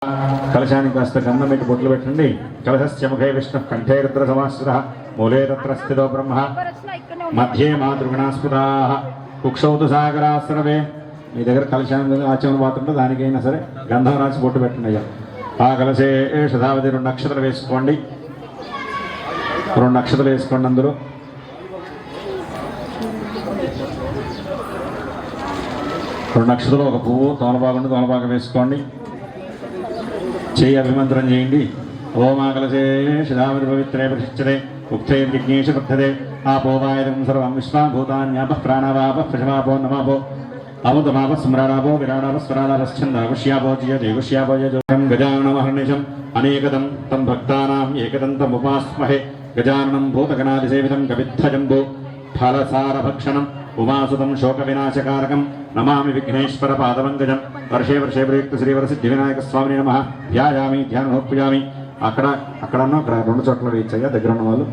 कलशानि कास्त गन्धं पेट्टि बोट्लु पेट्टंడి कलशस्य मुखे विष्णुः कंठे रुद्रसमाश्रितः मूले तत्र स्थितो ब्रह्मः मध्ये मातृगणास्पदाः कुक्षौ तु सागराः सर्वे మీ దగ్గర కలశాన్ని ఆచమన పాత్రలో దానికైనా సరే గంధం రాసి బొట్టు పెట్టండి అయ్యా ఆ కలశే శతావధి 2 నక్షత్రాలు వేసుకోండి 2 నక్షత్రాలు వేసుకోండి అందరూ రెండు నక్షత్రాలు ఒక పువ్వు తోలపాగ వేసుకోండి చేయి అభిమంత్రం చేయండి ఓం ఆకలసే శతావధి పవిత్రే ప్రశిచ్చతే ఉక్తే విఘ్నేశ పద్ధతే ఆపోవాయదం సర్వం విశ్వాభూతాన్యాప ప్రాణవాప ప్రజమాపో నమాపో అముదమాప స్మరణాపో విరాణాప స్మరణాపశ్చందాగుష్యాపో జయదేగుష్యాపో జోగం గజాననమహర్నిశం అనేకదం తం భక్తానాం ఏకదంతముపాస్మహే గజాననం భూతగణాదిసేవితం కవిద్ధజంబో ఫలసారభక్షణం ఉమాసుతం శోక వినాశకారకం నమామి విఘ్నేశ్వర పాదవంగజం వర్షే వర్షే ప్రయుక్త శ్రీవర సిద్ధి వినాయక స్వామిని నమః ధ్యాయామి ధ్యానోపయామి అక్కడ 2 చోట్ల వేయచ్చయ్యా దగ్గర ఉన్న వాళ్ళు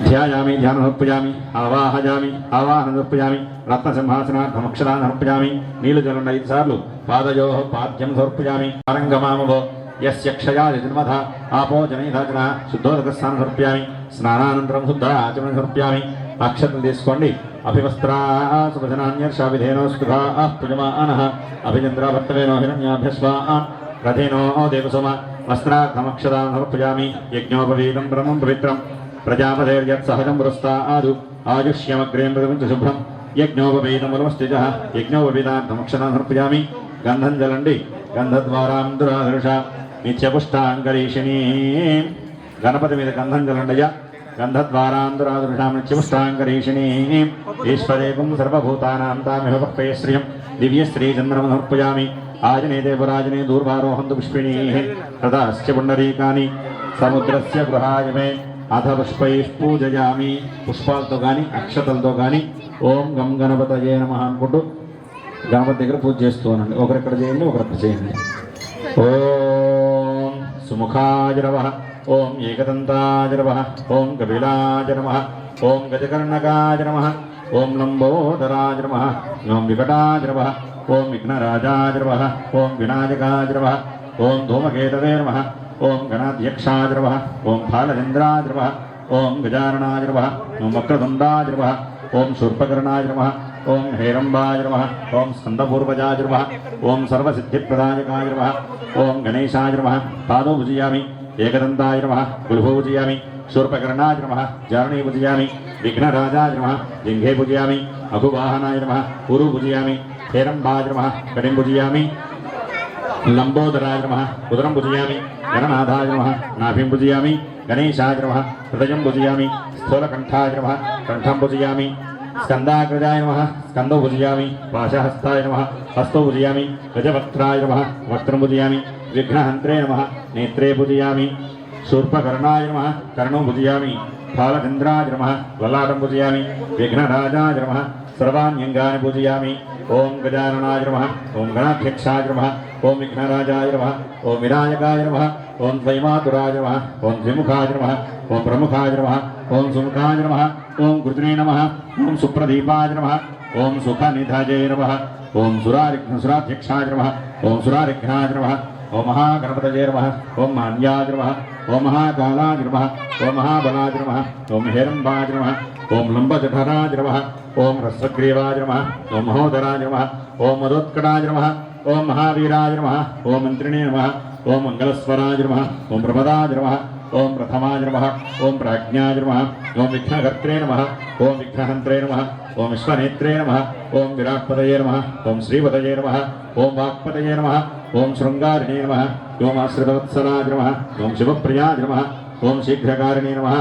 ధ్యాయామి ధ్యానోపయామి ఆవాహయామి ఆవాహనోపయామి రత్నసింహాసనార్థమక్షరానర్పయామి నీళ్ళు జలండి 5 సార్లు పాదయో పాద్యం సమర్పయామి ఆరంగమామవో యస్య క్షయాది జన్మధ ఆపో జనైధాజన శుద్ధోదకస్థానం సమర్పయామి స్నానానంతరం శుద్ధ ఆచమనం సమర్పయామి అక్షతలు తీసుకోండి అభివస్త్రాసుభజనాన్యర్షావిధేనో స్పృహా పూజమానః అభిచంద్రాభర్తవేనో హిరణ్యాభ్యస్వాన్ రథేనో దేవసోమ వస్త్రార్థమక్షరాన్ సమర్పయామి యజ్ఞోపవీతం బ్రహ్మం పవిత్రం ప్రజాపతేర్యత్ సహజం పురస్తాదు ఆయుష్యమగ్రేంద్రవంచ శుభ్రం యజ్ఞోపవీతములమస్తిజః యజ్ఞోపవీతార్థమక్షరాన్ సమర్పయామి గంధం జలండి గంధద్వారాం దురాధర్ష నిత్యపుష్టాంగరీషిణీ గణపతి మీద గంధం జలండయ్యా గంధద్వారాందురాదృశాం నిత్యపుష్టాంగరీషిణీ ఈశ్వరేకం సర్వభూతానాం తామిహ పక్వయశ్రియం దివ్యశ్రీచంద్రం సమర్పయామి ఆజనే దేవరాజనే దూర్వారోహంతు పుష్పిణీః తదాశ్చ పుండరీకాని సముద్రస్య గృహాయమే అథ పుష్పైః పూజయామి పుష్పాలతో కానీ అక్షతలతో కానీ ఓం గం గణపతయే నమః అనుకుంటూ గణపతి దగ్గర పూజ చేస్తూ అనండి ఒకరిక్కడ చేయండి ఒకరిక్కడ చేయండి ఓం సుముఖాయ నమః ఓం ఏకదంతాయ నమః ఓం కపిలాయ నమః ఓం గజకర్ణకాయ నమః ఓం లంబోదరాయ నమః ఓం వికటాయ నమః ఓం విఘ్నరాజాయ నమః ఓం వినాయకాయ నమః ఓం ధూమకేతవే నమః ఓం గణాధ్యక్షాయ నమః ఓం బాలచంద్రాయ నమః ఓం గజాననాయ నమః ఓం వక్రతుండాయ నమః ఓం శూర్పకర్ణాయ నమః ఓం హేరంబాయ నమః ఓం స్కందపూర్వజాయ నమః ఓం సర్వసిద్ధిప్రదాయకాయ నమః ఓం గణేశాయ నమః పాదో పూజయామి ఏకదంతాయ నమః గురుభో పూజయామి శూర్పకర్ణాయ నమః జారణీ పూజయామి విఘ్నరాజాయ నమః జింఘే పూజయామి అఘువాహనాయ నమః పూరు పూజయామి హేరంబాయ నమః కటిం పూజయామి లంబోదరాయ నమః ఉదరం పూజయామి గణనాథాయ నమః నాభిం పూజయామి గణేశాయ నమః హృదయం పూజయామి స్థూలకంఠాయ నమః కంఠం పూజయామి స్కందాగ్రజాయ నమః స్కందో పూజయామి పాశహస్తాయ నమః హస్తో పూజయామి గజవక్త్రాయ నమః వక్త్రం పూజయామి విఘ్నహంత్రే నమః నేత్రే పూజయామి శూర్పకర్ణాయ నమః కర్ణం పూజయామి బాలచంద్రాయ నమః లలాటం పూజయామి విఘ్నరాజాయ నమః సర్వాణ్యంగాని పూజయామి ఓం గజాననాయ నమః ఓం గణాధ్యక్షాయ నమః ఓం విఘ్నరాజాయ నమః ఓం వినాయకాయ నమః ఓం ద్వైమాతురాయ నమః ఓం ద్విముఖాయ నమః ఓం ప్రముఖాయ నమః ఓం సుముఖాయ నమః ఓం కృత్నే నమః ఓం సుప్రదీపాయ నమః ఓం సుఖనిధజే నమః ఓం సురాధ్యక్షాయ నమః ఓం సురారిఘ్నాయ నమః ఓం మహాగణపతయే నమః ఓం మాన్యాయ నమః ఓం మహాకాలాయ నమః ఓం మహాబలాయ నమః ఓం హేరంబాయ నమః ఓం లంబజఠరాయ నమః ఓం రస్వగ్రీవాయ నమః ఓం మహోదరాయ నమః ఓం మదోత్కటాయ నమః ఓం మహావీరాయ నమః ఓం మంత్రిణే నమః ఓం మంగళస్వరాయ నమః ఓం ప్రమదాయ నమః ఓం ప్రథమాయ నమః ఓం ప్రాజ్ఞాయ నమః ఓం విఘ్నకర్త్రే నమః ఓం విఘ్నహంత్రే నమః ఓం విశ్వనేత్రే నమః ఓం విరాట్పతయే నమః ఓం శ్రీపతయే నమః ఓం వాక్పతయే నమః ఓం శృంగారిణే నమః ఓం ఆశ్రితవత్సలాయ నమః ఓం శివప్రియాయ నమః ఓం శీఘ్రకారిణే నమః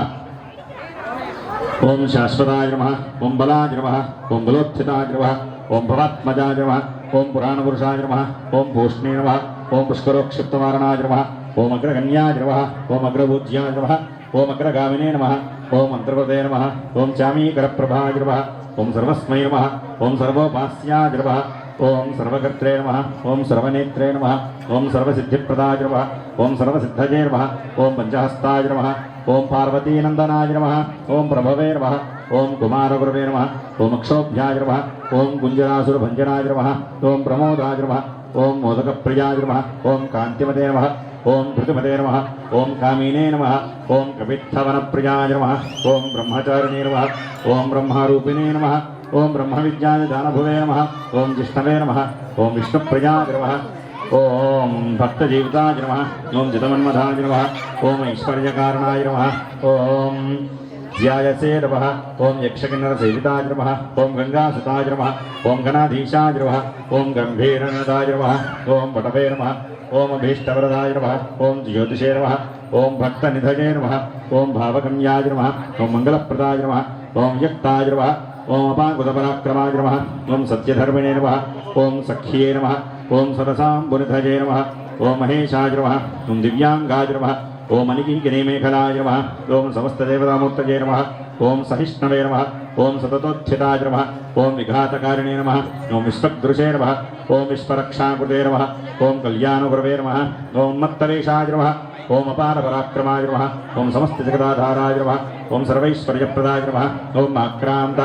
ఓం శాశ్వతాయ నమః ఓం బలాయ నమః ఓం బలోత్థితాయ నమః ఓం భవాత్మజాయ నమః ఓం పురాణపురుషాయ నమః ఓం పూష్ణే నమః ఓం పుష్కరోక్షిప్తవారణాయ నమః ఓం అగ్రగణ్యాయ నమః ఓం అగ్రపూజ్యాయ నమః ఓం అగ్రగామినే నమః ఓం అంతర్గతే నమః ఓం చామీకరప్రభాయ నమః ఓం సర్వస్మై నమః ఓం సర్వోపాస్యాయ నమః ఓం సర్వకర్త్రే నమః ఓం సర్వనేత్రే నమః ఓం సర్వసిద్ధిప్రదాయ నమః ఓం సర్వసిద్ధజే నమః ఓం పంచహస్తాయ నమః ఓం పార్వతీనందనాయ నమః ఓం ప్రభవే నమః ఓం కుమారగురవే నమః ఓం అక్షోభ్యాయ నమః ఓం గుంజరాసురభంజనాయ నమః ఓం ప్రమోదాయ నమః ఓం మోదకప్రియాయ నమః ఓం కాంతిమతే నమః ఓం ధృతిమతే నమః ఓం కామినే నమః ఓం కపిత్తవనప్రియాయ నమః ఓం బ్రహ్మచారిణే నమః ఓం బ్రహ్మరూపిణే నమః ఓం బ్రహ్మవిద్యాయ దానభువే నమః ఓం జిష్ణవే నమః ఓం విష్ణుప్రియాయ నమః ఓం భక్తజీవితాయ నమః ఓం జితమన్మథాయ నమః ఓం ఐశ్వర్యకారణాయ నమః ఓం ధ్యాయసే నమః ఓం యక్షకిన్నరసేవితాయ నమః ఓం గంగాసుతాయ నమః ఓం గణాధీశాయ నమః ఓం గంభీరనదాయ నమః ఓం వటవే నమః ఓం అభీష్టవరదాయ నమః ఓం జ్యోతిషే నమః ఓం భక్తనిధయే నమః ఓం భావగమ్యాయ నమః ఓం మంగళప్రదాయ నమః ఓం యక్తాయ నమః ఓం అపాంకుతపరాక్రమాయ నమః ఓం సత్యధర్మిణే నమః ఓం సఖ్యే నమః ఓం సరసాంబునిధయే నమః ఓం మహేశాయ నమః ఓం దివ్యాంగాయ నమః ఓం అనికింకినీమేఖలాయ నమః ఓం సమస్తదేవతామూర్తయే నమః ఓం సహిష్ణవే నమః ఓం సతతోత్థితాయ నమః ఓం విఘాతకారిణే నమః ఓం విశ్వదృశే నమః ఓం విశ్వరక్షాకృతే నమః ఓం కళ్యాణగురవే నమః ఓం మత్తవేషాయ నమః ఓం అపారపరాక్రమాయ నమః ఓం సమస్తజగదాధారాయ నమః ఓం సర్వైశ్వర్యప్రదాయ నమః ఓం ఆక్రాంత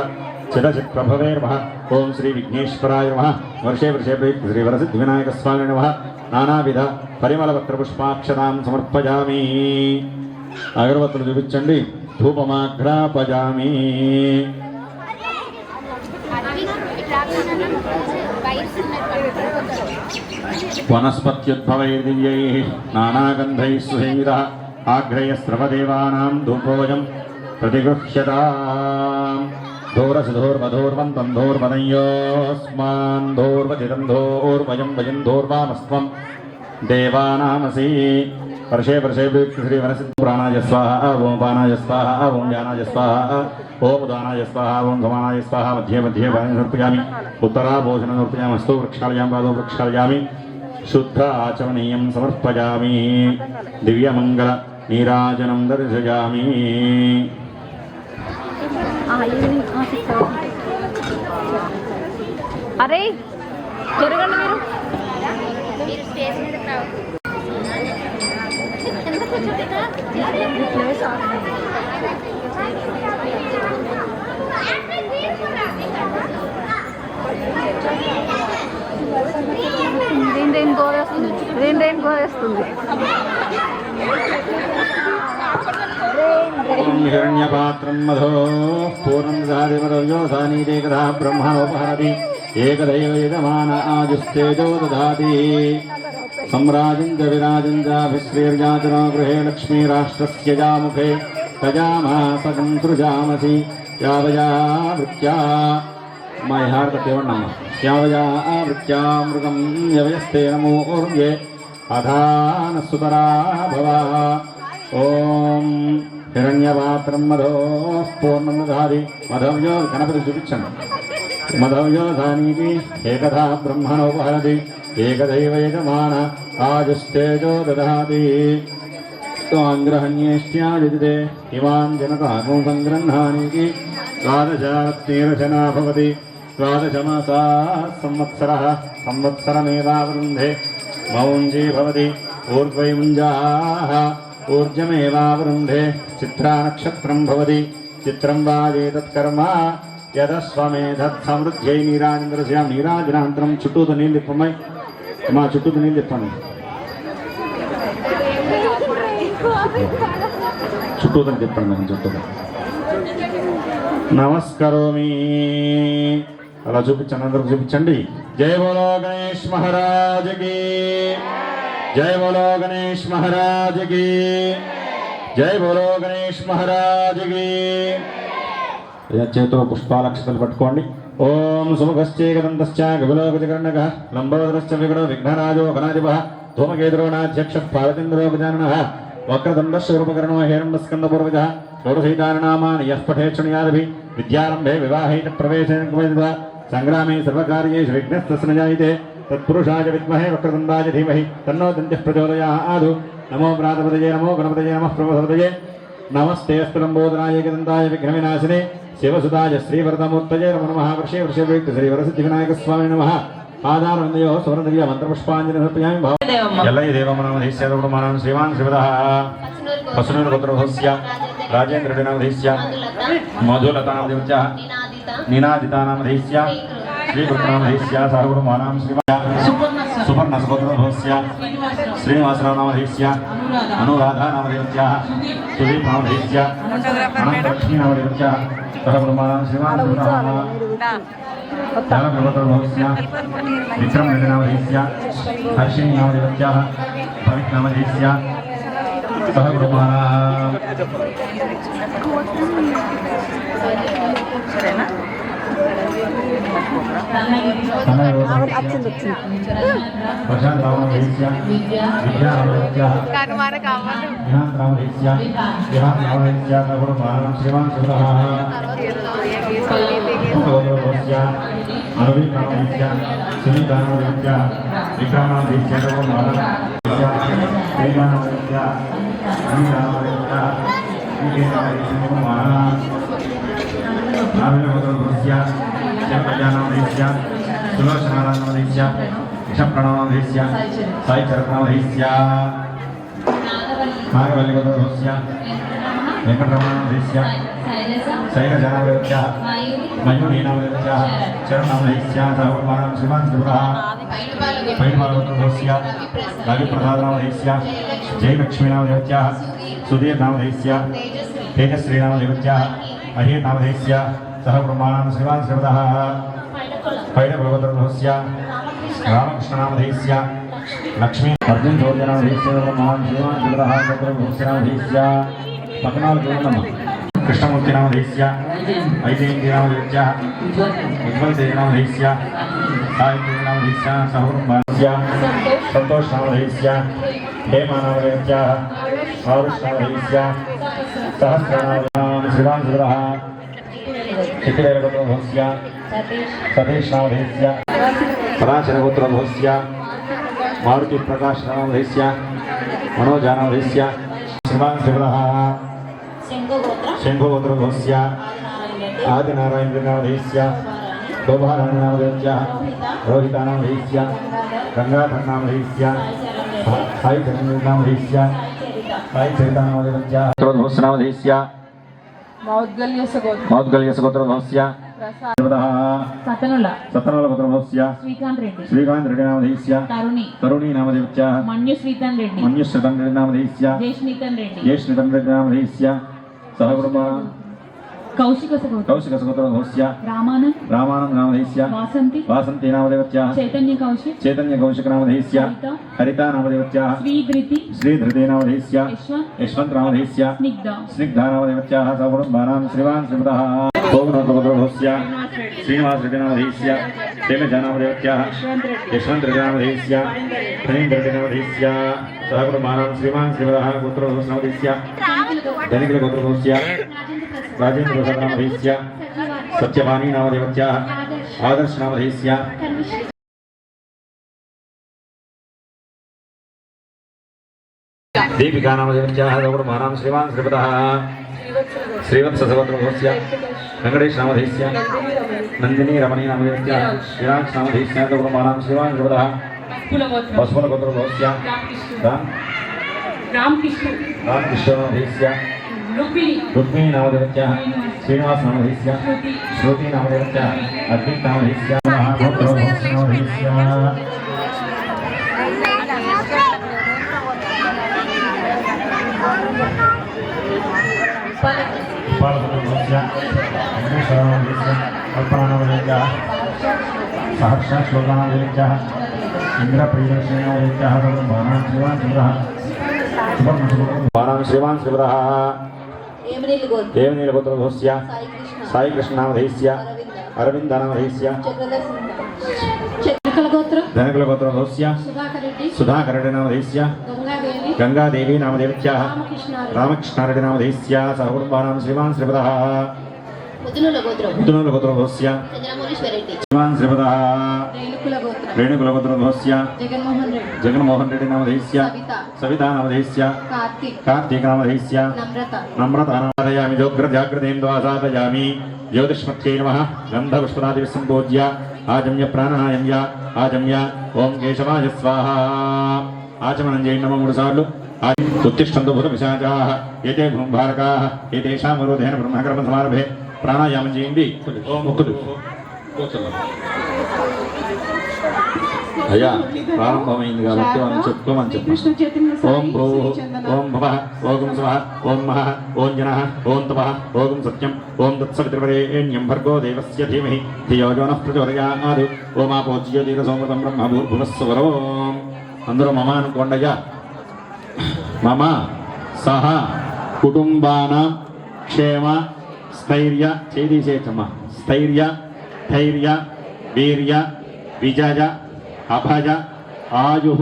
చిరచిత్ప్రభవే నమః ఓం శ్రీ విఘ్నేశ్వరాయ నమః వర్షే వర్షే ప్రీతి శ్రీ వరసిద్ధివినాయకస్వామినే నమః నానావిధ పరిమళపత్రపుష్పాక్షతాం సమర్పయామి. అగరబత్తులు చూపించండి. ధూపమాఘ్రాపయామి. వనస్పత్యుద్భవైర్దివ్యైః నానాగంధైః సుహైరః ఆఘ్రయస్రవదేవానాం ధూపోయం ప్రతిగృహ్యతాం. ధూరసుధోర్వధోర్వంతం ధోర్వదయోస్మాన్ ధోర్వచిరం ధోర్వయం వయం ధోర్వామస్త్వం దేవానామసి. వర్షే వర్షే శ్రీ వనసిద్ధ ప్రాణాయ స్వాహ ఓం పానాయ స్వాహ ఓం జ్ఞానాయ స్వాహ ఓం ఉదానాయ స్వాహ ఓం సమానాయ స్వాహ. మధ్యే మధ్యే పాని సమర్పయామి. ఉత్తరాభోజనం సమర్పయామి. హస్తో వృక్షాళ్యాం పాదో వృక్షాళ్యామి. శుద్ధ ఆచమనీయం సమర్పయామి. దివ్యమంగళ నీరాజనం దర్శయామి. అరే జరగండి మీరు. రెయిన్ గోవేస్తుంది. రెయిన్ గోవేస్తుంది. హిరణ్యపాత్రం మధో పూర్ణం దదాతి మధోయోసానీతే కథా బ్రహ్మణోపహరతి ఏకదైవ యజమాన ఆజుస్తేజో దదాతి. सम्राजं च विराजं चाभिश्रीर्जातनो गृहे लक्ष्मीराष्ट्रस्य जामुखे तजामासकं सृजामसि यावया वृत्या मह्यार्कतेवण्णम् यावया वृत्या मृगं यवयस्ते नमोर्ये अधानसुतरा भवा. ॐ हिरण्यपात्रं मधोः पूर्णं दधाति. मधव्यो गणपति చూపించండి. मधव्योधानीति एकधा ब्रह्मणोपहरति ఏకదైవ యజమాన ఆజుస్తేజో దదాతి. త్వాంగ్రహణ్యేష్ట్యాదితే ఇమాం జనతాగం సంగ్రహ్ణానికి ద్వాదశారత్నేరచనా భవతి. ద్వాదశమాసా సంవత్సరः సంవత్సరమేవావృంధే మౌంజీ భవతి. ఊర్ధ్వైముంజాः ఊర్జమేవావృంధే. చిత్రా నక్షత్రం భవతి. చిత్రం వాజేతత్కర్మ యదస్వమేధత్ సమృద్ధ్యై నీరాజంద్రస్యాం. నీరాజనాంతరం చుట్టూతో నీళ్ళు ఇప్పమై మా చుట్టూతో నీళ్ళు ఇప్పండి. చుట్టూతో తిప్పండి. మేము చుట్టూతో నమస్కరోమి. అలా చూపించండి. అందరూ చూపించండి. జై బోలో గణేష్ మహారాజకి. జై బోలో గణేష్ మహారాజకి. జై బోలో గణేష్ మహారాజకి. చేతిలో పుష్పాలక్షతలు పట్టుకోండి. ఓం సుముఖశ్చేకదంతశ్చ గబులోగజకర్ణక లంబోదరశ్చ విగణో విఘ్నరాజో గణాధిపః ధూమకేతురోణాధ్యక్ష పార్వతీంద్రో గజాననః వక్రదండస్వరూపకరణో హేరంబస్కందపూర్వజः షోడశైతానామాని యః పఠేత్ శృణుయాదభిः విద్యారంభే వివాహే చ ప్రవేశే సంగ్రామే సర్వకార్యేషు విఘ్నస్తస్య న జాయతే. తత్పురుషాయ విద్మహే వక్రతుండాయ ధీమహి తన్నో దంతిః ప్రచోదయాత్. నమో ప్రాతపదయే నమో గణపతయే నమః ప్రమథపదయే. నమస్తే అస్తు లంబోదరాయ ఏకదంతాయ విఘ్నవినాశినే శివసుతాయ శ్రీవరదమూర్తయే నమో నమః. వర్షే వర్షే ప్రీతి శ్రీ వరసిద్ధివినాయకస్వామినే నమః. ఆధారవందయో సువర్ణదివ్య మంత్రపుష్పాంజలి సమర్పయామి. ఎల్లయ దేవమనామధీశ్యమానం శ్రీమాన్ శివదః పశునూర్గోత్రోభస్య రాజేంద్రనామధీశ్య మధులతానామధీశ్య నినాదితానామధీశ్య శ్రీకృష్ణామధీశ్య సహగురుమానాం శ్రీమాన్ सुवर्णसुभद्रभवस्य श्रीनिवासरावनामधेयस्य अनुराधानामधेयस्याः सुदीपनामधेयस्य अनन्तलक्ष्मीनामधेयस्याः सह ब्रह्माणां श्रीमान् ज्ञानप्रभवस्य विक्रमनामधेयस्य हर्षिणीनामधेयस्याः भविष्नामधेयस्य सह ब्रह्माणां प्रशांत रामधेयस्य विद्यानामधेयस्याः ज्ञानरामधेयस्य विहारनामधेयस्य सह ब्रह्माणां श्रीमान् सुब्रह्मण्यः अनुवीनामधेयस्य सुनीतानामधेयस्य विक्रमनामधेयस्य सह ब्रह्माणां श्रीमान् नामधेयस्य जन्मजानामधेयस्य सुलोचनानामधेयस्य ऋषभप्रणवनामधेयस्य साईचरणामधेयस्य नागवल्लिगोत्रस्य वेंकटरमणामधेयस्य शैलजानामधेयस्य मयूरीनामधेयस्य चरणनामधेयस्य सहब्रह्माणां श्रीमान् त्रिपुरः पैडपालगोत्रस्य राजप्रसादनामधेयस्य जयलक्ष्मीनामधेयस्य सुधीरनामधेयस्य तेजश्रीनामधेयस्य महेशनामधेयस्य सह ब्रह्माणां श्रीमान् श्रीमतः पैडपालगोत्रस्य रामकृष्णनामधेयस्य लक्ष्मी अर्जुनचौर्यनामधेयस्य ब्रह्माणां श्रीमान् श्रीमतः गोत्रभूषणामधेयस्य पकनालगोत्रम कृष्णमूर्तिनामधेयस्य वैजयन्तीनामधेयस्य उज्ज्वलतेजनामधेयस्य साहित्यनामधेयस्य सह ब्रह्माणस्य संतोषनामधेयस्य हेमानामधेयस्य आरुषनामधेयस्य सहस्रनामधेयस्य श्रीमान् श्रीमतः चित्रेरगोत्रभवस्य सतीशनामधेयस्य पराशरगोत्रभवस्य मारुतिप्रकाशनामधेयस्य मनोजानामधेयस्य श्रीमान् श्रीमतः शंभुगोत्रभवस्य आदिनारायणनामधेयस्य शोभाराणीनामधेयस्य रोहितानामधेयस्य गंगाधरनामधेयस्य साईचरणामधेयस्य साईचरितानामधेयस्य मौद्गल्यसगोत्रभवस्य सतनलगोत्रभवस्य श्रीकांत रेड्डिनामधेयस्य तरुणीनामधेयस्य मन्युश्रीतन् रेड्डिनामधेयस्य जयश्रीतन् रेड्डिनामधेयस्य सह ब्रह्माणां कौशिकसगोत्रभवस्य रामानन्दनामधेयस्य वासन्तीनामधेयस्य चैतन्यकौशिकनामधेयस्य हरितानामधेयस्य श्रीधृतेनामधेयस्य यशवन्तनामधेयस्य स्निग्धानामधेयस्य सह ब्रह्माणां श्रीमान् श्रीमतः गोविन्दगोत्रभवस्य श्रीनिवासरेड्डिनामधेयस्य शैलजानामधेयस्य यशवन्तरेड्डिनामधेयस्य फणीन्द्ररेड्डिनामधेयस्य सह ब्रह्माणां श्रीमान् श्रीमतः गोत्रभवस्य धनिकलगोत्रभवस्य राजेन्द्रप्रसादनामधेयस्य सत्यवाणीनामधेयस्य आदर्शनामधेयस्य दीपिकानामधेयस्य सह श्रीमान् श्रीमतः श्रीवत्ससगोत्रभवस्य वेङ्कटेशनामधेयस्य नन्दिनी रमणीनामधेयस्य विराजनामधेयस्य सह श्रीमान् श्रीमतः पशुपलगोत्रभवस्य रामकृष्णनामधेयस्य रुक्मिणीनामधेयस्य श्रीनिवासनामधेयस्य श्रुतिनामधेयस्य अद्वैतनामधेयस्य महागोत्रभवस्य पालगोत्रभवस्य वेङ्कटेश्वरनामधेयस्य कल्पनानामधेयस्य सहर्षश्लोकानामधेयस्य इन्द्रप्रियदर्शनामधेयस्य ब्रह्माणां श्रीमान् श्रीमतः श्रीमतः देवनीलगोत्रभवस्य साईकृष्णनामधेयस्य अरविन्दनामधेयस्य धनकुलगोत्रभवस्य सुधाकररेड्डिनामधेयस्य गंगादेवीनामधेयस्य रामकृष्णारेड्डिनामधेयस्य सह ब्रह्माणां श्रीमान् श्रीमतः मुद्दुनूलगोत्रभवस्य श्रीमान् श्रीमतः रेणुकुलगोत्रभवस्य जगन्मोहन रेड्डिनामधेयस्य सवितानामधेयस्य कार्तिकनामधेयस्य नम्रतानामधेयामि जोग्रजाग्रतेन्द्वासादयामि ज्योतिष्मत्यै नमः गन्धपुष्पदादिभिः सम्पूज्य आजम्य प्राणायाम्य आजम्य ओं केशवाय स्वाहा आचमनं చేయండి నమో మూడు సార్లు उत्तिष्ठन्तु भूतपिशाचाः एते भूम्भारकाः एतेषां विरोधेन ब्रह्मकर्म समारभे प्राणायामं చేయండి ఓం ముక్కులు అయ్యా ప్రారంభమైంది కాబట్టి మనం చెప్పుకోమని చెప్పండి. ఓం భూ ఓం భవ ఓం స్వ ఓం మహ ఓం జన ఓం తప ఓం సత్యం ఓం తత్సవితృవరేణ్యం భర్గో దేవస్య ధీమహి ధియో యో నః ప్రచోదయాత్ ఓమాపోజ్యోతిర సోమృతం బ్రహ్మ భూర్భువస్సువరో. అందరూ మమ అనుకోండి అయ్యా. మమ సహ కుటుంబానాం క్షేమ స్థైర్య చేదీసేచమ్మ స్థైర్య ధైర్య వీర్య విజయ అభయ ఆయు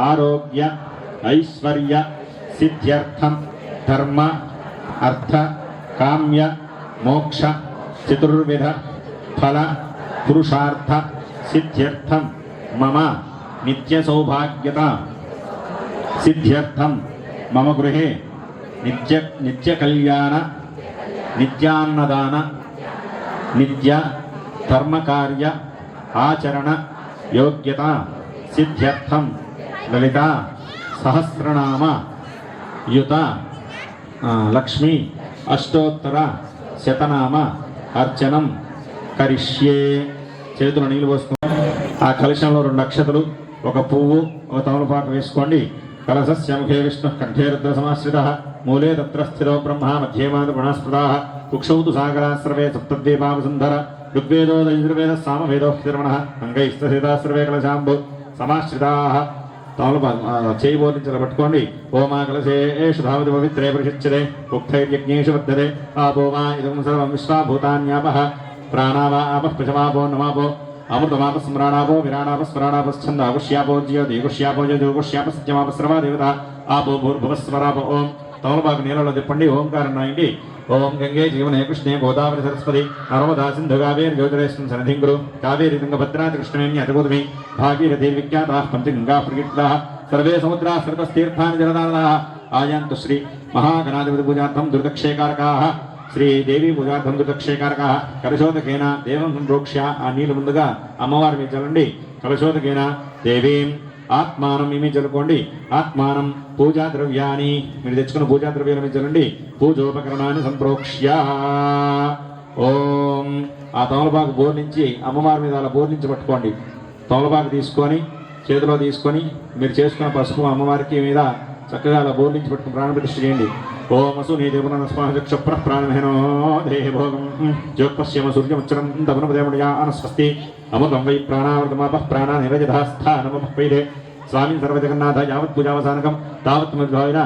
ఆరోగ్య ఐశ్వర్య సిద్ధ్యర్థం ధర్మ అర్థ కామ్య మోక్ష చతుర్విధ ఫల పురుషార్థ సిద్ధ్యర్థం మమ నిత్య సౌభాగ్యత సిద్ధ్యర్థం మమ గృహే నిత్య కళ్యాణ నిత్యాన్నదాన నిత్య ధర్మకార్య ఆచరణ యోగ్యత సిద్ధ్యర్థం లలిత సహస్రనామ యుత లక్ష్మీ అష్టోత్తర శతనామ అర్చనం కరిష్యే. చేతులు నీళ్ళు పోసుకొని ఆ కలశంలో 2 అక్షతలు, ఒక పువ్వు, ఒక తమలపాకు వేసుకోండి. కలశస్య ముఖే విష్ణు కంఠే రుద్ర సమాశ్రిత మూలే తత్ర స్థితో బ్రహ్మ మధ్యే మాత గుణస్పృతా కుక్షౌ తు సాగరాశ్రవే సప్తద్వీపావసుంధర ఋగ్వేదో యజుర్వేద సామవేదో హిర్మణ అంగైస్తేదాశ్రవే కలశాంబు సమాశ్రితా. చేయి బోధించలు పట్టుకోండి. ఓమా కలశేషు ధావతి పవిత్రే పరిషిచ్యతే ఉక్తైర్యజ్ఞేషు వర్ధతే ఆపో మా ఇదం సర్వం విశ్వాభూతాన్యాపః ప్రాణావా ఆపః పశమాపో నమాపో అమృతమాప స్మరాణాపో విరాణాపస్మరాణాపశ్చంద ఆగుష్యాపో జ్యోతిగుష్యాపో జ్యోతిగుష్యాప సత్యమాపస్రవా దేవత ఆపో భూర్భువస్వరాప. ఓం తమలపాకు నీళ్ళలో తిప్పండి. ఓంకారం రాయండి. ఓం గంగే జీవనే కృష్ణే గోదావరి సరస్వతి నర్మదా సింధు కావేరి జ్యోతిరేష్ణం సన్నిధింగురు కావేరి తుంగభద్రాతి కృష్ణవేణి అతిగోదమి భాగీరథీ విఖ్యాతా పంచగంగా ప్రకీర్తితా సర్వే సముద్రా సర్వస్తీర్థాని జలదానదాః ఆయాంతు శ్రీ మహాగణాధిపతి పూజార్థం దుర్దక్షేకారకాః శ్రీదేవి పూజార్థం దుర్దక్షేకారకాః. కలశోదకేన దేవం సంప్రోక్ష్య ఆ నీళ్ళు ముందుగా అమ్మవారి మీద చల్లండి. కలశోదకేన దేవీం ఆత్మానం మీ చల్లుకోండి. ఆత్మానం పూజా ద్రవ్యాన్ని మీరు తెచ్చుకున్న పూజా ద్రవ్యాల మీద చల్లండి. పూజోపకరణాన్ని సంప్రోక్ష్య. ఓం ఆ తమలపాకు బోర్ నుంచి అమ్మవారి మీద అలా బోర్ నుంచి పట్టుకోండి. తమలపాకు తీసుకొని చేతిలో తీసుకొని మీరు చేసుకున్న పసుపు అమ్మవారికి మీద చక్కగా అలా బోర్ నుంచి పట్టుకుని ప్రాణప్రతిష్ఠ చేయండి. ఓం అసు నీ దేవనస్పక్షప్ర ప్రాణమహేనో దేభోగం జ్యోత్పశ్యమ సూర్యముచ్చరం దమనపదేమయానస్వస్తి అమృతం వై ప్రాణావృతమాపః ప్రాణా నిరజధాస్థానమపైదే స్వామి సర్వజగన్నాథ యావత్ పూజావసానకం తావత్ మధ్వాయిన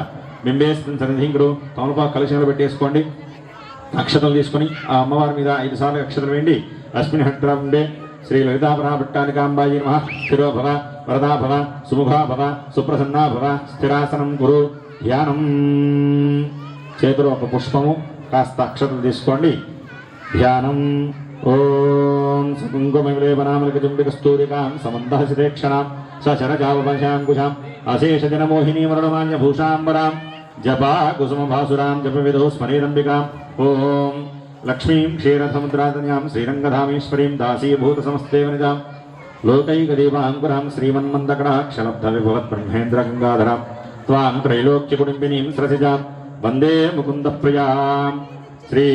బింబేస్మిన్ సన్నిధింగురు. తమలపాకు కలశంలో పెట్టేసుకోండి. అక్షతలు తీసుకొని ఆ అమ్మవారి మీద 5 సార్లు అక్షతలు వేయండి. అస్మిన్ హట్రాండే శ్రీ లలితాపరా భట్టానికాంబాయి నమః. స్థిరో భవ వరదా భవ సుముఖా భవ సుప్రసన్నా భవ స్థిరాసనం గురు. ధ్యానం. చేతిలో ఒక పుష్పము కాస్త అక్షతలు తీసుకోండి. ధ్యానం. ఓం సకుంకుమవిలేపనామలికచుంబికస్తూరికాం సమందహసితేక్షణాం సశరజావపశాంకుశాం అశేషజనమోహినీ మరణమాన్యభూషాంబరాం జపా కుసుమభాసురాం జపవిదో స్మరేదంబికాం. ఓం లక్ష్మీం క్షీరసముద్రాతన్యాం శ్రీరంగధామేశ్వరీం దాసీభూత సమస్తేవ నిజాం లోకైకదీపాంకురాం శ్రీమన్మందకటాక్షలబ్ధ విభవత్ బ్రహ్మేంద్ర గంగాధరాం త్వాం త్రైలోక్యకుటుంబినీం స్రసిజాం వందే ముకుంద ప్రియాం. శ్రీ